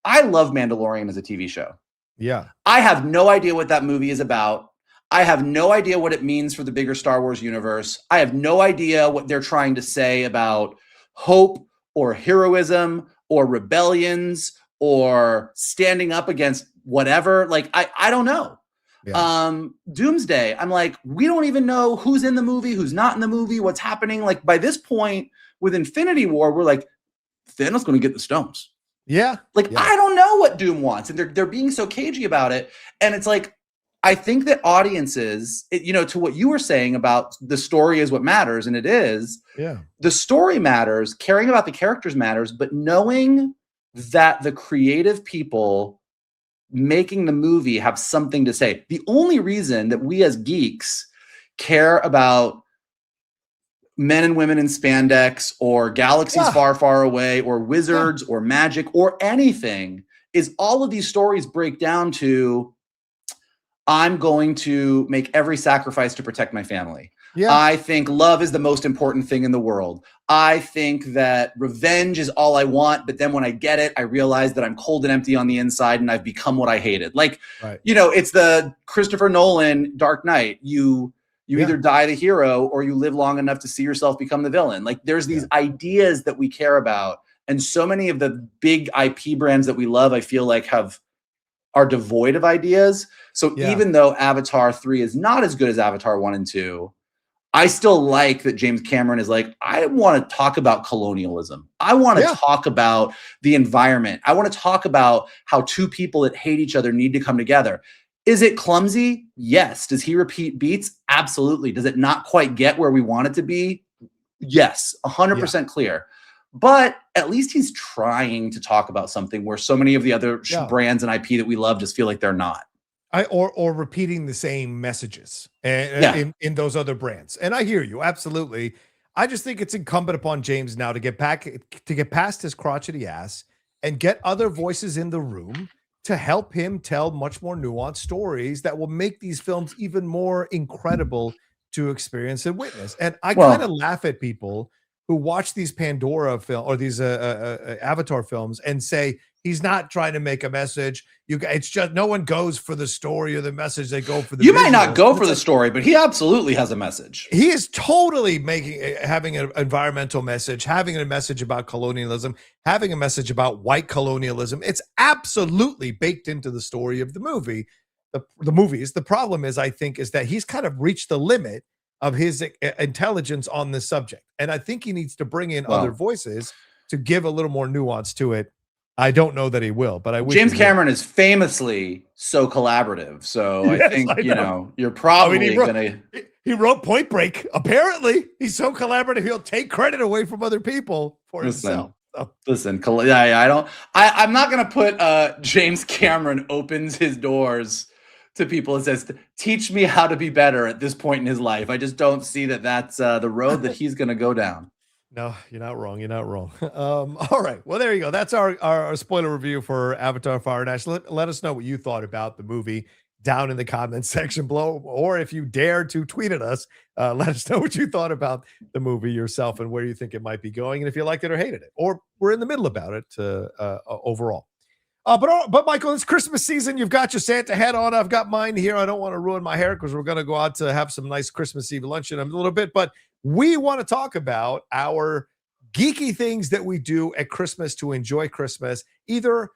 I love Mandalorian as a TV show. Yeah. I have no idea what that movie is about. I have no idea what it means for the bigger Star Wars universe. I have no idea what they're trying to say about hope or heroism or rebellions or standing up against whatever. Like, I don't know. Yeah. Doomsday, I'm like, we don't even know who's in the movie, who's not in the movie, what's happening. Like by this point with Infinity War, we're like, Thanos going to get the stones. Yeah. Like, I don't know what Doom wants. And they're being so cagey about it. And it's like, I think that audiences, you know, to what you were saying about the story is what matters, and it is. Yeah. The story matters, caring about the characters matters, but knowing that the creative people making the movie have something to say. The only reason that we as geeks care about men and women in spandex or galaxies far, far away or wizards or magic or anything is all of these stories break down to, I'm going to make every sacrifice to protect my family. Yeah. I think love is the most important thing in the world. I think that revenge is all I want, but then when I get it, I realize that I'm cold and empty on the inside and I've become what I hated. Like, you know, it's the Christopher Nolan Dark Knight. You either die the hero or you live long enough to see yourself become the villain. Like there's these ideas that we care about. And so many of the big IP brands that we love, I feel like are devoid of ideas. So even though Avatar 3 is not as good as Avatar 1 and 2, I still like that James Cameron is like, I want to talk about colonialism. I want to talk about the environment. I want to talk about how two people that hate each other need to come together. Is it clumsy? Yes. Does he repeat beats? Absolutely. Does it not quite get where we want it to be? Yes. 100% clear. But at least he's trying to talk about something where so many of the other brands and IP that we love just feel like they're not. Or repeating the same messages in those other brands. And I hear you. Absolutely. I just think it's incumbent upon James now to get past his crotchety ass and get other voices in the room to help him tell much more nuanced stories that will make these films even more incredible to experience and witness. And I kind of laugh at people who watch these Pandora film or these Avatar films and say he's not trying to make a message. It's just no one goes for the story or the message. They go for the. You might not go for the story, but he absolutely has a message. He is totally having an environmental message, having a message about colonialism, having a message about white colonialism. It's absolutely baked into the story of the movie. The movies. The problem is, I think, is that he's kind of reached the limit of his intelligence on this subject. And I think he needs to bring in other voices to give a little more nuance to it. I don't know that he will, but I wish James Cameron is famously so collaborative. So I think, you know, you're probably he wrote Point Break. Apparently he's so collaborative. He'll take credit away from other people for himself. Listen, I'm not going to put James Cameron opens his doors to people and says, teach me how to be better at this point in his life. I just don't see that that's the road that he's going to go down. No, you're not wrong. You're not wrong. All right. Well, there you go. That's our spoiler review for Avatar Fire and Ash. Let us know what you thought about the movie. down in the comments section below, or if you dare to tweet at us, let us know what you thought about the movie yourself and where you think it might be going, and if you liked it or hated it, or we're in the middle about it overall. But Michael, it's Christmas season. You've got your Santa hat on. I've got mine here. I don't want to ruin my hair because we're going to go out to have some nice Christmas Eve lunch in a little bit. But we want to talk about our geeky things that we do at Christmas to enjoy Christmas, either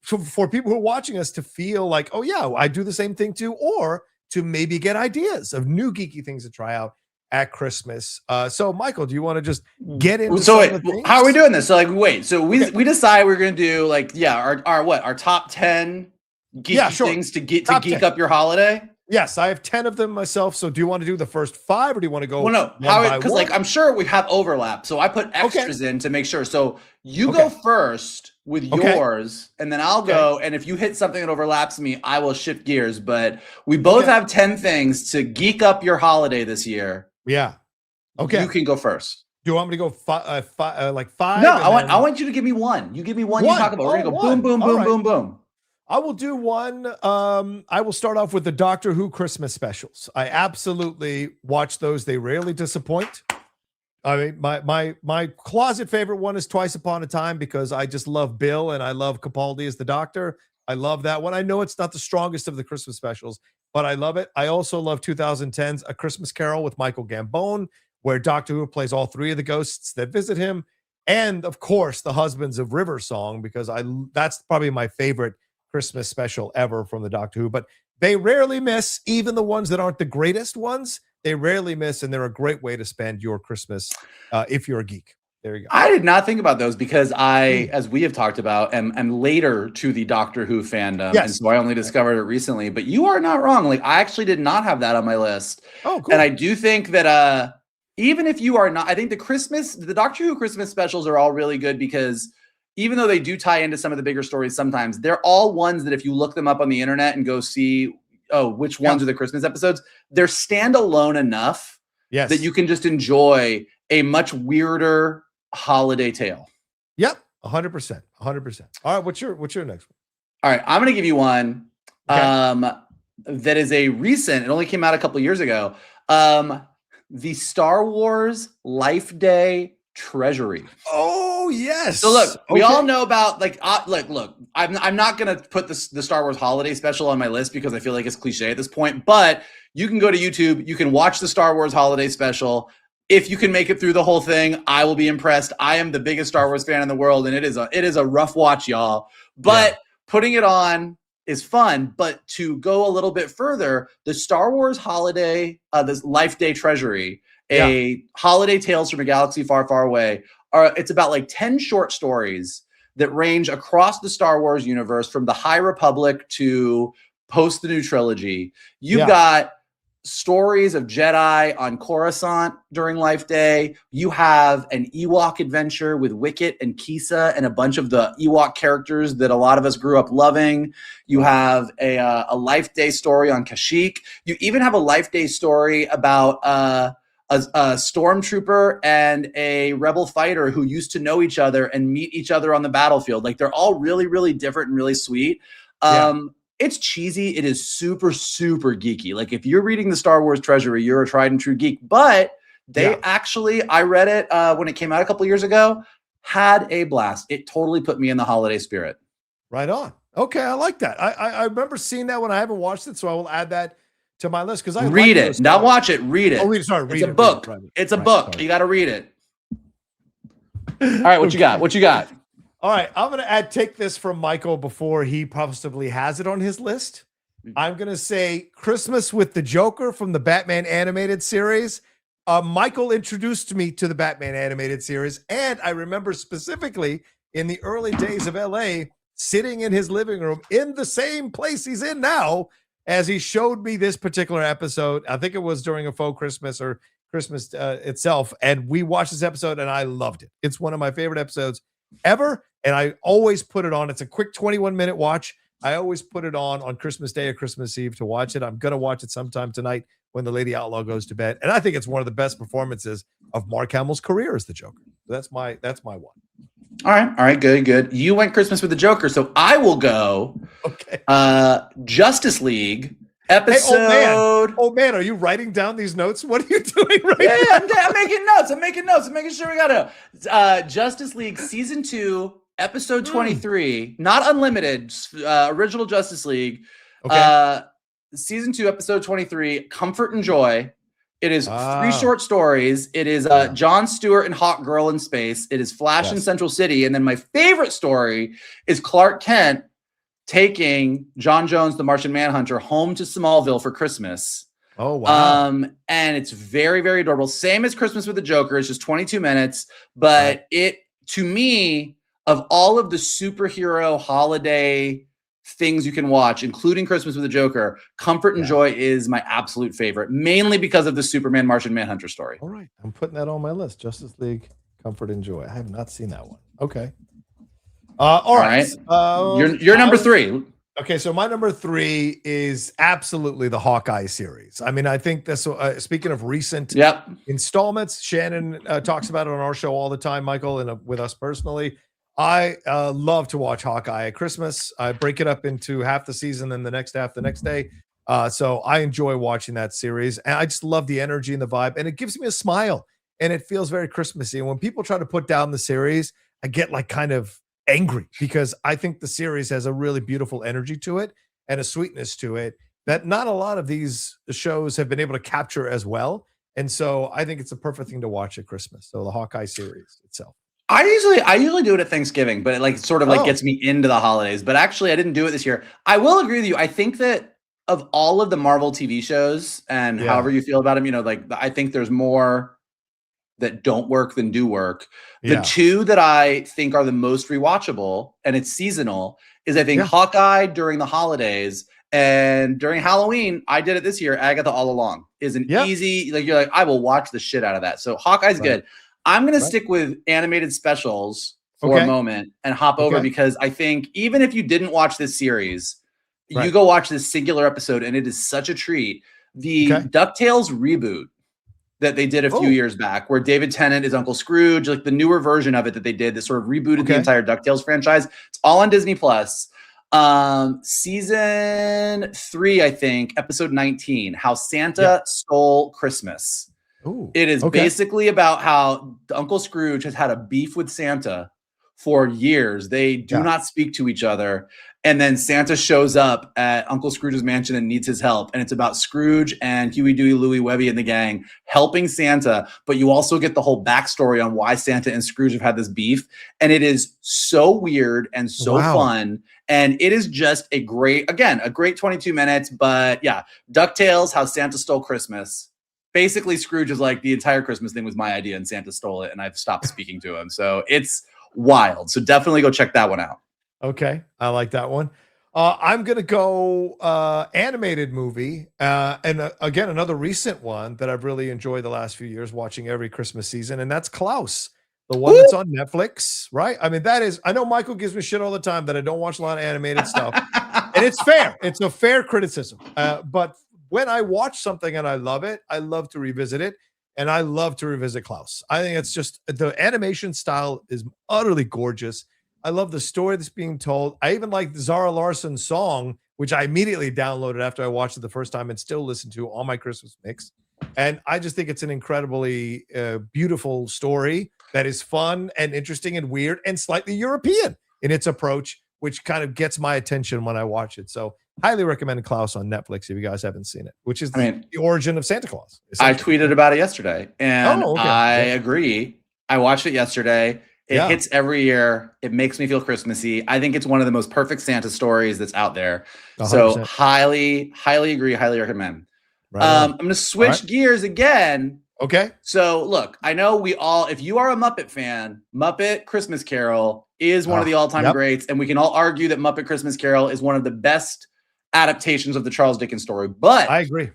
for people who are watching us to feel like, oh yeah, I do the same thing too, or to maybe get ideas of new geeky things to try out at Christmas. So Michael, do you want to just get into how are we doing this? So we decide we're going to do our top 10 geeky things to geek 10. Up your holiday. Yes, I have 10 of them myself. So do you want to do the first 5 or do you want to go? Well, no, because I'm sure we have overlap. So I put extras in to make sure. So you go first with yours, and then I'll go. And if you hit something that overlaps me, I will shift gears. But we both have 10 things to geek up your holiday this year. Yeah. Okay. You can go first. Do you want me to go 5? No, I want you to give me one. You give me one. You talk about. We're gonna go boom, boom, boom, boom, boom. I will do one. I will start off with the Doctor Who Christmas specials. I absolutely watch those. They rarely disappoint. I mean, my closet favorite one is Twice Upon a Time because I just love Bill and I love Capaldi as the Doctor. I love that one. I know it's not the strongest of the Christmas specials, but I love it. I also love 2010's A Christmas Carol with Michael Gambon, where Doctor Who plays all 3 of the ghosts that visit him. And of course, the Husbands of River song, because that's probably my favorite Christmas special ever from the Doctor Who. But they rarely miss, even the ones that aren't the greatest ones. They rarely miss, and they're a great way to spend your Christmas if you're a geek. There you go. I did not think about those because I, as we have talked about, am later to the Doctor Who fandom. Yes. And so I only discovered it recently. But you are not wrong. Like, I actually did not have that on my list. Oh, cool. And I do think that even if you are not, I think the Doctor Who Christmas specials are all really good because even though they do tie into some of the bigger stories sometimes, they're all ones that if you look them up on the internet and go see, which ones are the Christmas episodes, they're standalone enough that you can just enjoy a much weirder holiday tale. Yep, 100%. All right, what's your next one? All right, I'm going to give you one that is a recent, it only came out a couple years ago. The Star Wars Life Day Treasury. Oh yes. So look, we all know about look. I'm not gonna put the Star Wars Holiday Special on my list because I feel like it's cliche at this point. But you can go to YouTube. You can watch the Star Wars Holiday Special. If you can make it through the whole thing, I will be impressed. I am the biggest Star Wars fan in the world, and it is a rough watch, y'all. But putting it on is fun. But to go a little bit further, the Star Wars Holiday, this Life Day Treasury, a holiday tales from a galaxy far, far away. It's about like 10 short stories that range across the Star Wars universe from the High Republic to post the new trilogy. You've got stories of Jedi on Coruscant during Life Day. You have an Ewok adventure with Wicket and Kisa and a bunch of the Ewok characters that a lot of us grew up loving. You have a Life Day story on Kashyyyk. You even have a Life Day story about a stormtrooper and a rebel fighter who used to know each other and meet each other on the battlefield. Like, they're all really, really different and really sweet. It's cheesy. It is super, super geeky. Like, if you're reading the Star Wars Treasury, you're a tried and true geek. But they actually, I read it when it came out a couple years ago, had a blast. It totally put me in the holiday spirit. Right on. Okay, I like that. I remember seeing that when I haven't watched it, so I will add that to my list because I read it. Not watch it. Read it. Oh, read it. It's a book. It's a book. Sorry. You got to read it. All right, what you got? What you got? All right, I'm going to take this from Michael before he possibly has it on his list. I'm going to say Christmas with the Joker from the Batman animated series. Michael introduced me to the Batman animated series, and I remember specifically in the early days of LA, sitting in his living room in the same place he's in now, as he showed me this particular episode. I think it was during a faux Christmas or Christmas itself, and we watched this episode, and I loved it. It's one of my favorite episodes ever, and I always put it on. It's a quick 21-minute watch. I always put it on Christmas Day or Christmas Eve to watch it. I'm going to watch it sometime tonight when the Lady Outlaw goes to bed, and I think it's one of the best performances of Mark Hamill's career as the Joker. That's my one. All right, good. You went Christmas with the Joker, so I will go. Okay. Justice League episode. Hey, oh man, are you writing down these notes? What are you doing right now? I'm making notes. I'm making sure we got to. Justice League season 2, episode 23, not unlimited. Original Justice League. Okay. Season 2, episode 23. Comfort and Joy. It is 3 short stories. It is Jon Stewart and Hawk Girl in space. It is Flash in Central City. And then my favorite story is Clark Kent taking John Jones, the Martian Manhunter, home to Smallville for Christmas. Oh, wow. And it's very, very adorable. Same as Christmas with the Joker. It's just 22 minutes. But it, to me, of all of the superhero holiday things you can watch, including Christmas with the Joker, Comfort and Joy is my absolute favorite, mainly because of the Superman Martian Manhunter story. All right. I'm putting that on my list. Justice League, Comfort and Joy. I have not seen that one. Okay. All right. You're number 3. Okay, so my number 3 is absolutely the Hawkeye series. I mean, I think this, speaking of recent installments, Shannon talks about it on our show all the time, Michael, and with us personally. I love to watch Hawkeye at Christmas. I break it up into half the season and the next half the next day. So I enjoy watching that series. And I just love the energy and the vibe. And it gives me a smile. And it feels very Christmassy. And when people try to put down the series, I get like kind of angry because I think the series has a really beautiful energy to it and a sweetness to it that not a lot of these shows have been able to capture as well. And so I think it's a perfect thing to watch at Christmas. So the Hawkeye series itself. I usually do it at Thanksgiving, but it like sort of like gets me into the holidays. But actually, I didn't do it this year. I will agree with you. I think that of all of the Marvel TV shows, and however you feel about them, you know, like I think there's more that don't work than do work. The 2 that I think are the most rewatchable, and it's seasonal, is I think Hawkeye during the holidays and during Halloween. I did it this year. Agatha All Along is an easy, like you're like, I will watch the shit out of that. So Hawkeye's good. I'm going to stick with animated specials for a moment and hop over because I think even if you didn't watch this series, you go watch this singular episode and it is such a treat. The DuckTales reboot that they did a few years back where David Tennant is Uncle Scrooge, like the newer version of it that they did that sort of rebooted the entire DuckTales franchise. It's all on Disney Plus. Season 3, I think, episode 19, How Santa Stole Christmas. Ooh, it is basically about how Uncle Scrooge has had a beef with Santa for years. They do not speak to each other. And then Santa shows up at Uncle Scrooge's mansion and needs his help. And it's about Scrooge and Huey, Dewey, Louie, Webby and the gang helping Santa. But you also get the whole backstory on why Santa and Scrooge have had this beef. And it is so weird and so fun. And it is just a great 22 minutes. But yeah, DuckTales, How Santa Stole Christmas. Basically, Scrooge is like, the entire Christmas thing was my idea and Santa stole it. And I've stopped speaking to him. So it's wild. So definitely go check that one out. Okay. I like that one. I'm going to go animated movie. And again, another recent one that I've really enjoyed the last few years watching every Christmas season. And that's Klaus, the one that's on Netflix, right? I mean, that is, I know Michael gives me shit all the time that I don't watch a lot of animated stuff. And it's fair. It's a fair criticism. But when I watch something and I love it, I love to revisit it. And I love to revisit Klaus. I think it's just, the animation style is utterly gorgeous. I love the story that's being told. I even like the Zara Larsson song, which I immediately downloaded after I watched it the first time and still listen to on my Christmas mix. And I just think it's an incredibly beautiful story that is fun and interesting and weird and slightly European in its approach, which kind of gets my attention when I watch it. So highly recommend Klaus on Netflix if you guys haven't seen it, which is the origin of Santa Claus. I tweeted about it yesterday, and I agree. I watched it yesterday. It hits every year. It makes me feel Christmassy. I think it's one of the most perfect Santa stories that's out there. 100%. So highly agree, highly recommend. I'm going to switch gears again. Okay. So look, I know we all, if you are a Muppet fan, Muppet Christmas Carol is one of the all-time greats. And we can all argue that Muppet Christmas Carol is one of the best adaptations of the Charles Dickens story. But I agree.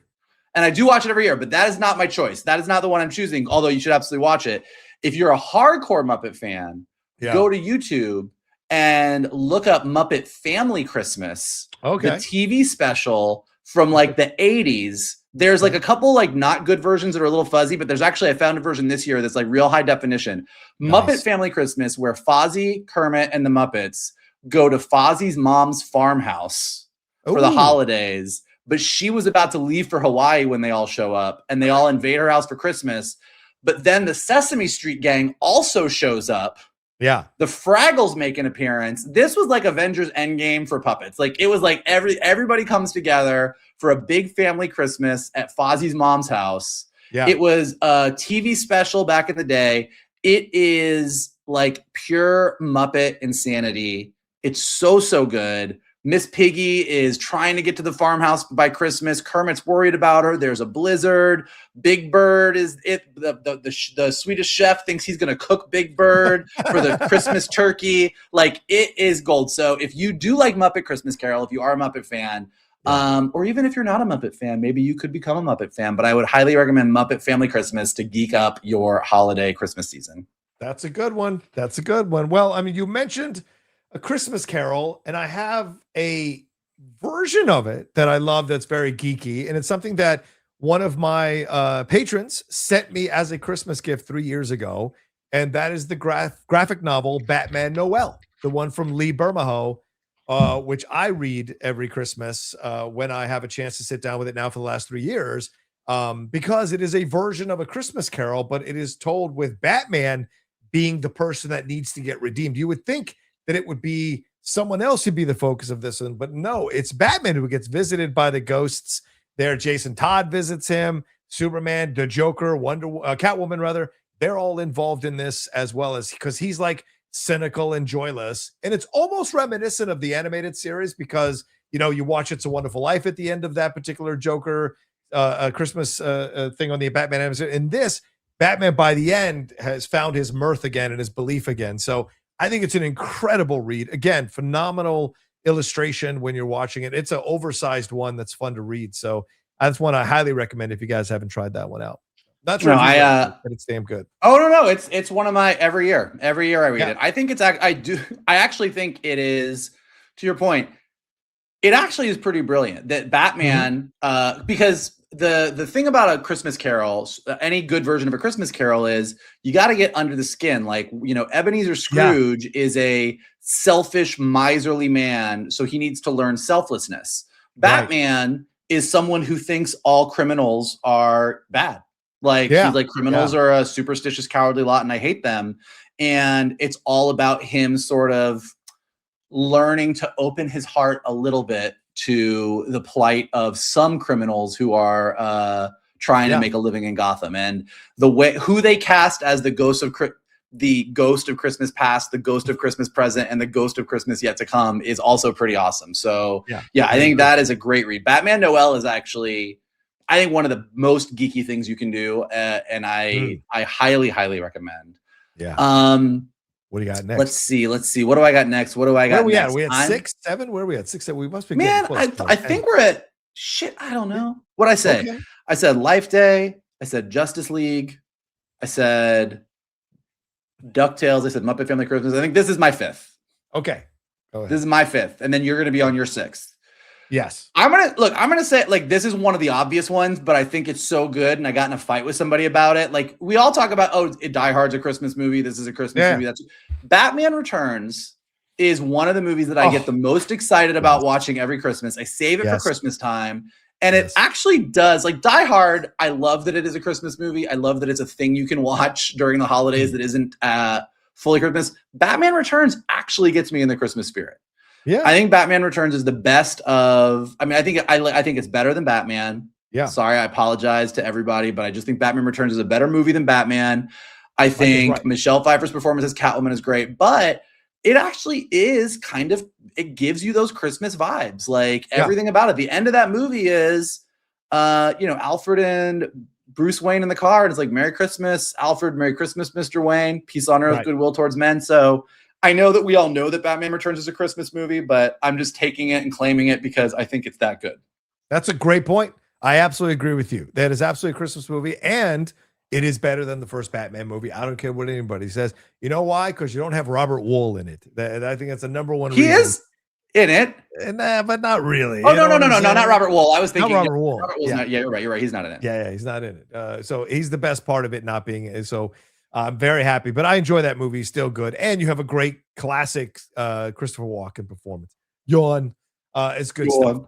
And I do watch it every year, but that is not my choice. That is not the one I'm choosing, although you should absolutely watch it. If you're a hardcore Muppet fan, go to YouTube and look up Muppet Family Christmas, the TV special from like the 80s. There's like a couple like not good versions that are a little fuzzy, but there's actually, I found a version this year that's like real high definition. Nice. Muppet Family Christmas, where Fozzie, Kermit, and the Muppets go to Fozzie's mom's farmhouse for the holidays, but she was about to leave for Hawaii when they all show up, and they all invade her house for Christmas. But then the Sesame Street gang also shows up. Yeah. The Fraggles make an appearance. This was like Avengers Endgame for puppets. Like it was like everybody comes together for a big family Christmas at Fozzie's mom's house. Yeah. It was a TV special back in the day. It is like pure Muppet insanity. It's so good. Miss Piggy is trying to get to the farmhouse by Christmas. Kermit's worried about her. There's a blizzard. Big Bird is it. The Swedish chef thinks he's going to cook Big Bird for the Christmas turkey. Like it is gold. So if you do like Muppet Christmas Carol, if you are a Muppet fan, or even if you're not a Muppet fan, maybe you could become a Muppet fan. But I would highly recommend Muppet Family Christmas to geek up your holiday Christmas season. That's a good one. That's a good one. Well, I mean, you mentioned A Christmas Carol, and I have a version of it that I love that's very geeky, and it's something that one of my patrons sent me as a Christmas gift 3 years ago, and that is the graphic novel Batman Noel, the one from Lee Bermejo, which I read every Christmas when I have a chance to sit down with it now for the last 3 years, because it is a version of A Christmas Carol, but it is told with Batman being the person that needs to get redeemed. You would think that it would be someone else who'd be the focus of this one, but no, it's Batman who gets visited by the ghosts there. Jason Todd visits him, Superman, the Joker, Catwoman rather. They're all involved in this as well, as because he's like cynical and joyless, and it's almost reminiscent of the animated series because you watch It's a Wonderful Life at the end of that particular Joker Christmas thing on the Batman episode. And this Batman by the end has found his mirth again and his belief again. So I think it's an incredible read. Again, phenomenal illustration when you're watching it. It's an oversized one that's fun to read. So that's one I highly recommend if you guys haven't tried that one out. Not sure, but it's damn good. Oh no, it's one of my every year I read it. I think I actually think it is, to your point, it actually is pretty brilliant that Batman, because the thing about A Christmas Carol, any good version of A Christmas Carol, is you got to get under the skin. Like, Ebenezer Scrooge is a selfish, miserly man, so he needs to learn selflessness. Batman is someone who thinks all criminals are bad. Like, he's like, criminals are a superstitious, cowardly lot, and I hate them. And it's all about him sort of learning to open his heart a little bit to the plight of some criminals who are trying to make a living in Gotham, and the way who they cast as the ghost of Christmas past, the ghost of Christmas present, and the ghost of Christmas yet to come is also pretty awesome. So I think that is a great read. Batman Noel is actually, I think, one of the most geeky things you can do, and I highly recommend. What do you got next? Let's see. What do I got next? What do I got next? We had 6, 7. Where are we at? 6, 7. We must be. Man, I think we're at shit. I don't know. What'd I say? Okay. I said Life Day. I said Justice League. I said DuckTales. I said Muppet Family Christmas. I think this is my 5th. Okay. This is my 5th. And then you're going to be on your 6th. Yes. I'm going to say, like, this is one of the obvious ones, but I think it's so good. And I got in a fight with somebody about it. Like, we all talk about, Die Hard's a Christmas movie. This is a Christmas movie. That's Batman Returns is one of the movies that I get the most excited about watching every Christmas. I save it for Christmas time. And it actually does. Like, Die Hard, I love that it is a Christmas movie. I love that it's a thing you can watch during the holidays that isn't fully Christmas. Batman Returns actually gets me in the Christmas spirit. Yeah, I think Batman Returns is the best of. I mean, I think it's better than Batman. Yeah. Sorry, I apologize to everybody, but I just think Batman Returns is a better movie than Batman. I think Michelle Pfeiffer's performance as Catwoman is great, but it actually is kind of, it gives you those Christmas vibes. Like, everything about it. The end of that movie is, Alfred and Bruce Wayne in the car, and it's like, Merry Christmas, Alfred, Merry Christmas, Mr. Wayne, peace on earth, goodwill towards men. So I know that we all know that Batman Returns is a Christmas movie, but I'm just taking it and claiming it because I think it's that good. That's a great point. I absolutely agree with you. That is absolutely a Christmas movie, and it is better than the first Batman movie. I don't care what anybody says. You know why? Because you don't have Robert Wool in it. I think that's the number one reason. He is? in it. But not really. Oh, no, not Robert Wool. I was thinking not Robert Wool. Robert Wool's not, you're right. He's not in it. Yeah, he's not in it. So he's the best part of it not being it. So I'm very happy. But I enjoy that movie. Still good. And you have a great classic Christopher Walken performance. Yawn. It's good stuff.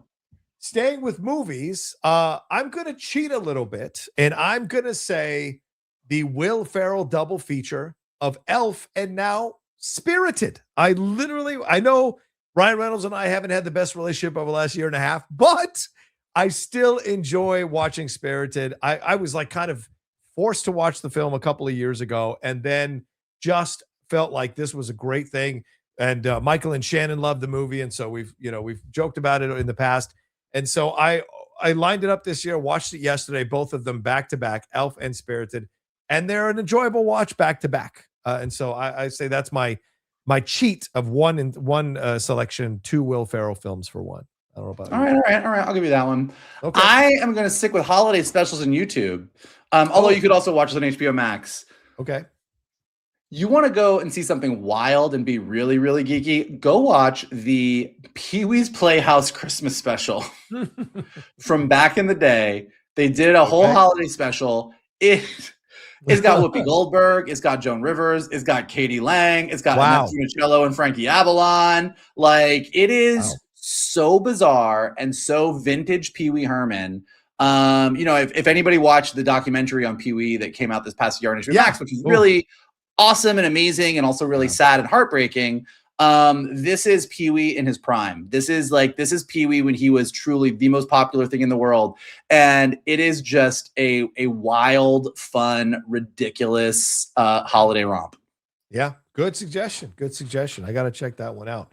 Staying with movies, I'm going to cheat a little bit, and I'm going to say the Will Ferrell double feature of Elf and now Spirited. I know Ryan Reynolds and I haven't had the best relationship over the last year and a half, but I still enjoy watching Spirited. I was like kind of forced to watch the film a couple of years ago, and then just felt like this was a great thing. And Michael and Shannon loved the movie, and so we've joked about it in the past. And so I lined it up this year, watched it yesterday, both of them back to back, Elf and Spirited, and they're an enjoyable watch back to back. And so I say that's my cheat of one selection, 2 Will Ferrell films for one. I don't know about all right. I'll give you that one. Okay. I am going to stick with holiday specials on YouTube. Although you could also watch it on HBO Max. Okay. You want to go and see something wild and be really, really geeky? Go watch the Pee-wee's Playhouse Christmas special from back in the day. They did a whole holiday special. It's got Whoopi Goldberg. It's got Joan Rivers. It's got Katie Lang. It's got Annette Funicello and Frankie Avalon. Like, it is so bizarre and so vintage Pee Wee Herman. If anybody watched the documentary on Pee Wee that came out this past year on HBO Max, which is really awesome and amazing and also really sad and heartbreaking. This is Pee Wee in his prime. This is Pee Wee when he was truly the most popular thing in the world. And it is just a wild, fun, ridiculous holiday romp. Yeah. Good suggestion. I got to check that one out.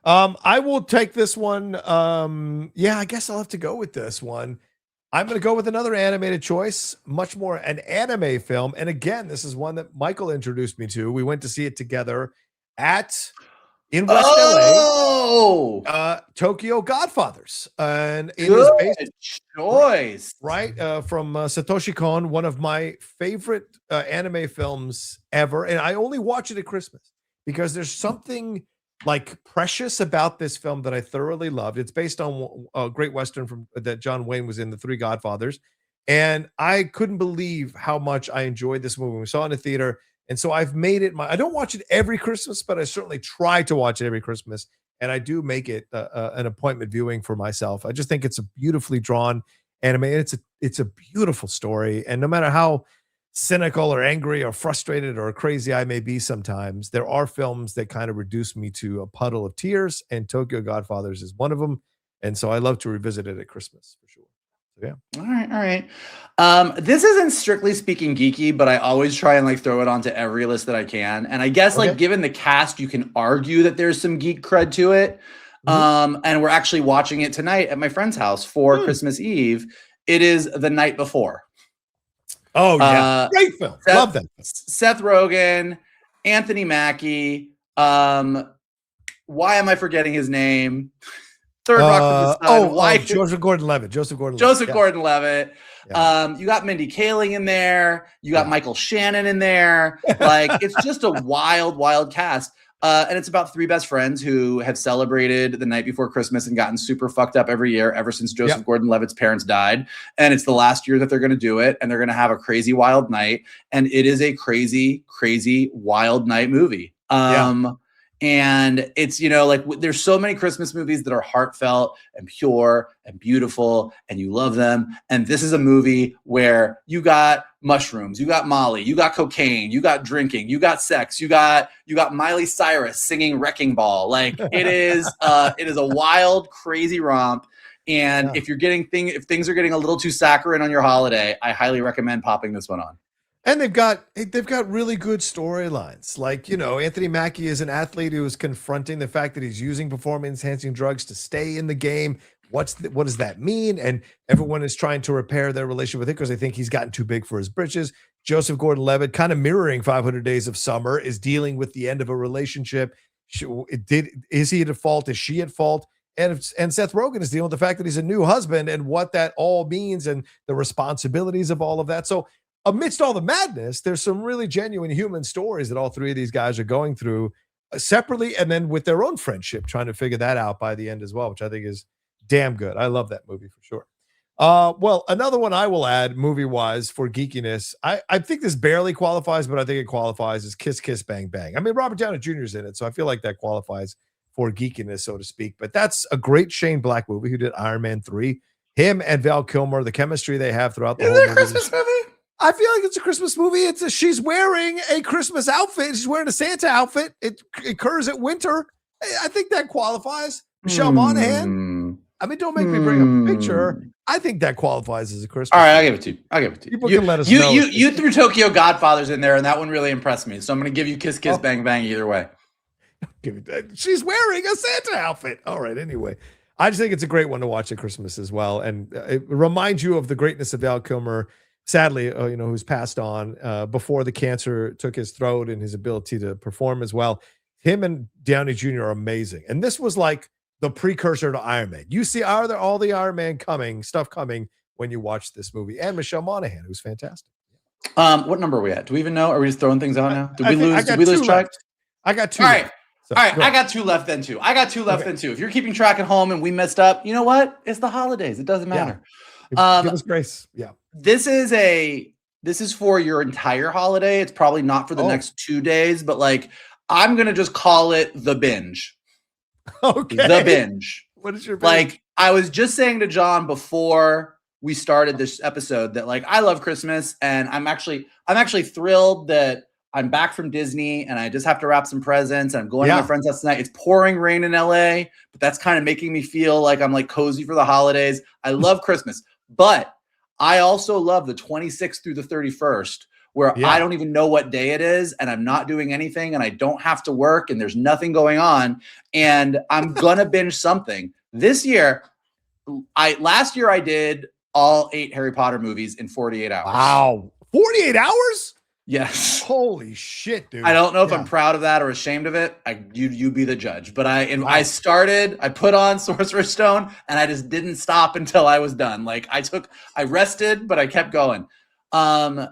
I will take this one. I guess I'll have to go with this one. I'm going to go with another animated choice, much more an anime film. And again, this is one that Michael introduced me to. We went to see it together in West LA, Tokyo Godfathers. And it is based choice. From Satoshi Kon, one of my favorite anime films ever. And I only watch it at Christmas because there's something like precious about this film that I thoroughly loved. It's based on a great Western that John Wayne was in, The Three Godfathers. And I couldn't believe how much I enjoyed this movie. We saw it in the theater. And so I've made it I don't watch it every Christmas, but I certainly try to watch it every Christmas. And I do make it an appointment viewing for myself. I just think it's a beautifully drawn anime. It's a beautiful story. And no matter how cynical or angry or frustrated or crazy I may be sometimes, there are films that kind of reduce me to a puddle of tears, and Tokyo Godfathers is one of them. And so I love to revisit it at Christmas for sure. So, yeah. All right. This isn't strictly speaking geeky, but I always try and throw it onto every list that I can. And I guess given the cast, you can argue that there's some geek cred to it. And we're actually watching it tonight at my friend's house for Christmas Eve. It is The Night Before. Oh, yeah. Great film. Love that. Seth Rogen, Anthony Mackie. Why am I forgetting his name? Third Rock from the Sun. Joseph Gordon-Levitt. Gordon-Levitt. Yeah. You got Mindy Kaling in there. You got Michael Shannon in there. It's just a wild, wild cast. And it's about 3 best friends who have celebrated the night before Christmas and gotten super fucked up every year ever since Joseph Gordon-Levitt's parents died. And it's the last year that they're going to do it. And they're going to have a crazy wild night. And it is a crazy, crazy wild night movie. And it's, there's so many Christmas movies that are heartfelt and pure and beautiful and you love them. And this is a movie where you got mushrooms, you got Molly, you got cocaine, you got drinking, you got sex, you got Miley Cyrus singing Wrecking Ball. It is a wild, crazy romp. And if things are getting a little too saccharine on your holiday, I highly recommend popping this one on. And they've got really good storylines. Anthony Mackie is an athlete who is confronting the fact that he's using performance-enhancing drugs to stay in the game. What does that mean? And everyone is trying to repair their relationship with it because they think he's gotten too big for his britches. Joseph Gordon-Levitt, kind of mirroring 500 Days of Summer, is dealing with the end of a relationship. Is he at fault? Is she at fault? And Seth Rogen is dealing with the fact that he's a new husband and what that all means and the responsibilities of all of that. So amidst all the madness, there's some really genuine human stories that all 3 of these guys are going through. separately and then with their own friendship, trying to figure that out by the end as well, which I think is damn good. I love that movie for sure. Well, another one I will add movie-wise for geekiness, I think this barely qualifies, but I think it qualifies, is Kiss Kiss Bang Bang. I mean, Robert Downey Jr. is in it, so I feel like that qualifies for geekiness, so to speak. But that's a great Shane Black movie who did Iron Man 3. Him and Val Kilmer, the chemistry they have throughout the whole movie. Christmas movie? I feel like it's a Christmas movie. She's wearing a Christmas outfit. She's wearing a Santa outfit. It occurs at winter. I think that qualifies. Michelle Monaghan. I mean, don't make me bring up a picture. I think that qualifies as a Christmas. All right, I'll give it to you. People can let us know. You threw Tokyo Godfathers in there, and that one really impressed me. So I'm going to give you Kiss Kiss Bang Bang either way. She's wearing a Santa outfit. All right, anyway. I just think it's a great one to watch at Christmas as well. And it reminds you of the greatness of Val Kilmer, sadly, who's passed on before the cancer took his throat, and his ability to perform as well. Him and Downey Jr. are amazing. And this was like the precursor to Iron Man. You see all the Iron Man stuff coming when you watch this movie. And Michelle Monaghan, who's fantastic. What number are we at? Do we even know? Are we just throwing things out now? Did we lose track? I got two. All right. So, all right, I got two left then too. If you're keeping track at home and we messed up, you know what? It's the holidays. It doesn't matter. Yeah. Give us grace. Yeah. This is for your entire holiday. It's probably not for the next 2 days, but like I'm gonna just call it the binge. Okay. The binge. What is your binge? Like I was just saying to John before we started this episode that like I love Christmas, and I'm actually thrilled that I'm back from Disney and I just have to wrap some presents, and I'm going to my friend's house tonight. It's pouring rain in LA, but that's kind of making me feel like I'm like cozy for the holidays. I love Christmas, but I also love the 26th through the 31st, where I don't even know what day it is, and I'm not doing anything, and I don't have to work, and there's nothing going on, and I'm gonna binge something. This year, last year I did all 8 Harry Potter movies in 48 hours. Wow. 48 hours? Yes. Holy shit, dude. I don't know if I'm proud of that or ashamed of it. You be the judge. But I put on Sorcerer's Stone, and I just didn't stop until I was done. Like I rested, but I kept going. I'm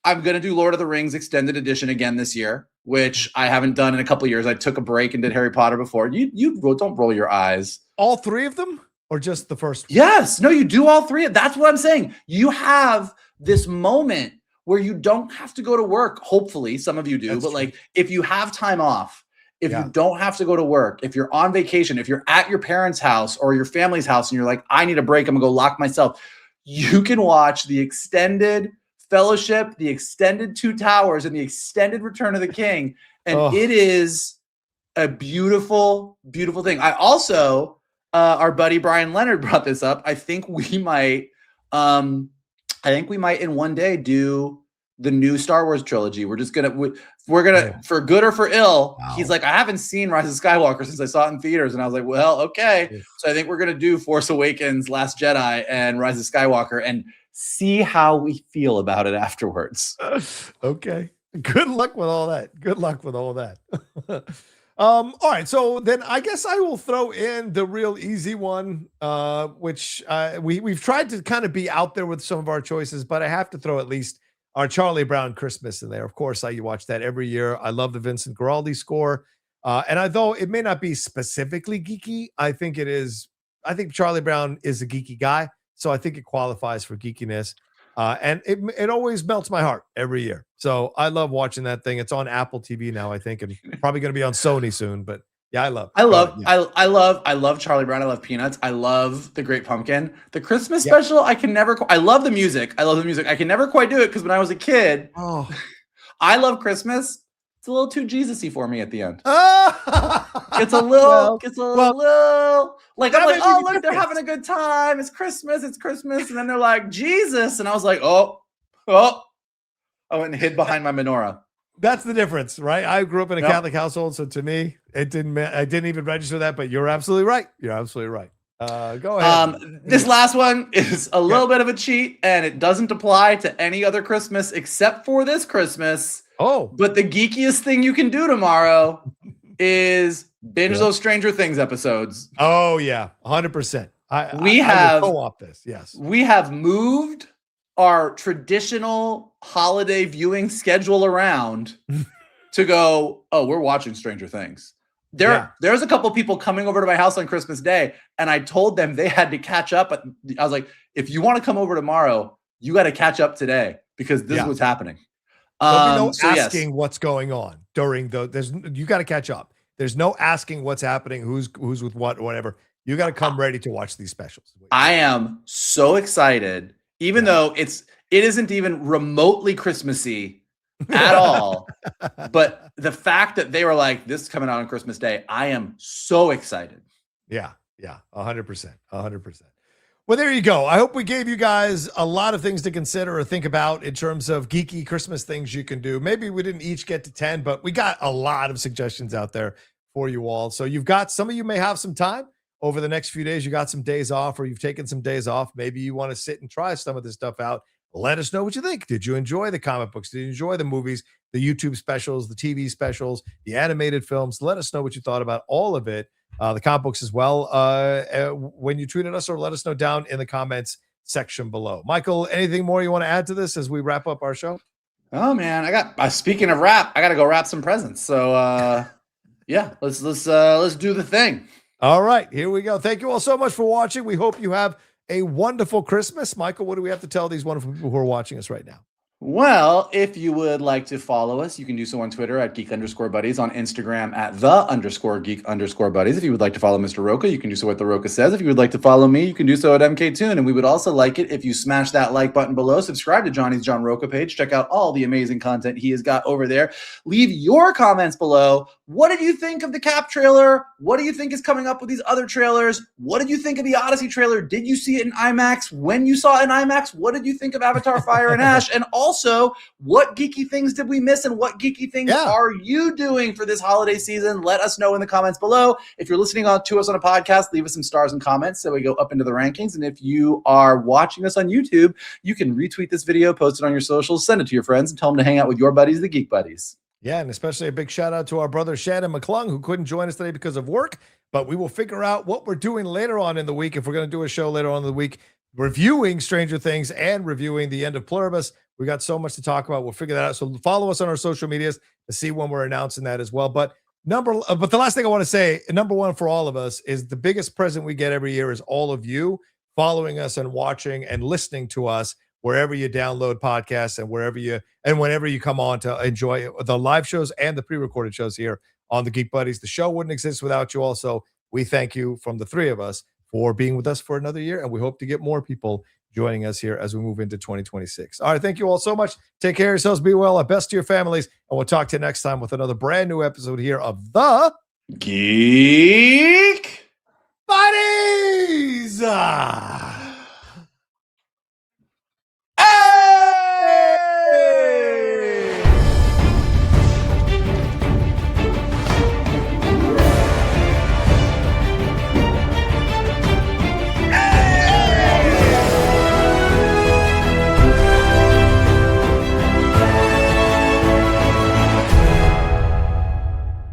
gonna do Lord of the Rings extended edition again this year, which I haven't done in a couple of years. I took a break and did Harry Potter before. You don't roll your eyes. All 3 of them, or just the first one? Yes. No, you do all 3. That's what I'm saying. You have this moment where you don't have to go to work. Hopefully, some of you do. That's but true. Like, if you have time off, if you don't have to go to work, if you're on vacation, if you're at your parents' house or your family's house, and you're like, I need a break, I'm gonna go lock myself. You can watch the extended Fellowship, the extended Two Towers, and the extended Return of the King, and it is a beautiful, beautiful thing. I also, our buddy Brian Leonard brought this up. I think we might in one day do the new Star Wars trilogy. We're gonna for good or for ill. Wow. He's like, I haven't seen Rise of Skywalker since I saw it in theaters, and I was like, well, okay. Yeah. So I think we're gonna do Force Awakens, Last Jedi, and Rise of Skywalker, and see how we feel about it afterwards. Okay. Good luck with all that. All right. So then I guess I will throw in the real easy one, which we've tried to kind of be out there with some of our choices, but I have to throw at least our Charlie Brown Christmas in there. Of course, I watch that every year. I love the Vincent Guaraldi score. And although it may not be specifically geeky, I think Charlie Brown is a geeky guy. So I think it qualifies for geekiness. And it always melts my heart every year. So I love watching that thing. It's on Apple TV now, I think, and probably going to be on Sony soon. But yeah, I love Charlie Brown. I love Peanuts. I love The Great Pumpkin. The Christmas special, I love the music. I can never quite do it because when I was a kid, I love Christmas. It's a little too Jesus-y for me at the end. It's a little like, I'm like, oh, look, they're having a good time. It's Christmas. And then they're like, Jesus. And I was like, oh, I went and hid behind my menorah. That's the difference, right? I grew up in a Catholic household. So to me, I didn't even register that, but you're absolutely right. Go ahead. This last one is a little bit of a cheat, and it doesn't apply to any other Christmas except for this Christmas. But the geekiest thing you can do tomorrow is binge those Stranger Things episodes. Oh yeah, 100%. We have co-op this. Yes, we have moved our traditional holiday viewing schedule around to go, oh, we're watching Stranger Things. There's a couple people coming over to my house on Christmas Day, and I told them they had to catch up. But I was like, if you want to come over tomorrow, you got to catch up today because this is what's happening. There'll be no asking what's going on during you got to catch up. There's no asking what's happening, who's with what or whatever. You got to come ready to watch these specials. I am so excited, even though it isn't even remotely Christmassy at all. But the fact that they were like, this is coming out on Christmas Day, I am so excited. Yeah, 100%. 100%. Well, there you go. I hope we gave you guys a lot of things to consider or think about in terms of geeky Christmas things you can do. Maybe we didn't each get to 10, but we got a lot of suggestions out there for you all. So some of you may have some time over the next few days. You got some days off or you've taken some days off. Maybe you want to sit and try some of this stuff out. Let us know what you think. Did you enjoy the comic books? Did you enjoy the movies, the YouTube specials, the TV specials, the animated films? Let us know what you thought about all of it. The comic books as well. When you tweeted us or let us know down in the comments section below. Michael, anything more you want to add to this as we wrap up our show? Oh man, speaking of wrap, I got to go wrap some presents. So let's do the thing. All right, here we go. Thank you all so much for watching. We hope you have a wonderful Christmas. Michael, what do we have to tell these wonderful people who are watching us right now? Well, if you would like to follow us, you can do so on Twitter at geek_buddies, on Instagram at _geek_buddies. If you would like to follow Mr. Rocha, you can do so at The Rocha Says. If you would like to follow me, you can do so at MKToon. And we would also like it if you smash that like button below, subscribe to Johnny's John Rocha page, check out all the amazing content he has got over there. Leave your comments below. What did you think of the Cap trailer? What do you think is coming up with these other trailers? What did you think of the Odyssey trailer? Did you see it in IMAX? When you saw it in IMAX, what did you think of Avatar Fire and Ash? And also, what geeky things did we miss and what geeky things are you doing for this holiday season? Let us know in the comments below. If you're listening to us on a podcast, leave us some stars and comments so we go up into the rankings. And if you are watching us on YouTube, you can retweet this video, post it on your socials, send it to your friends, and tell them to hang out with your buddies, the Geek Buddies. Yeah, and especially a big shout out to our brother Shannon McClung, who couldn't join us today because of work, but we will figure out what we're doing later on in the week. If we're going to do a show later on in the week, reviewing Stranger Things and reviewing the end of Pluribus. We got so much to talk about. We'll figure that out. So follow us on our social medias to see when we're announcing that as well. But the last thing I want to say, number one for all of us, is the biggest present we get every year is all of you following us and watching and listening to us wherever you download podcasts and whenever you come on to enjoy the live shows and the pre-recorded shows here on the Geek Buddies. The show wouldn't exist without you all. So we thank you from the three of us for being with us for another year. And we hope to get more people joining us here as we move into 2026. All right. Thank you all so much. Take care of yourselves. Be well. Our best to your families. And we'll talk to you next time with another brand new episode here of the Geek Buddies.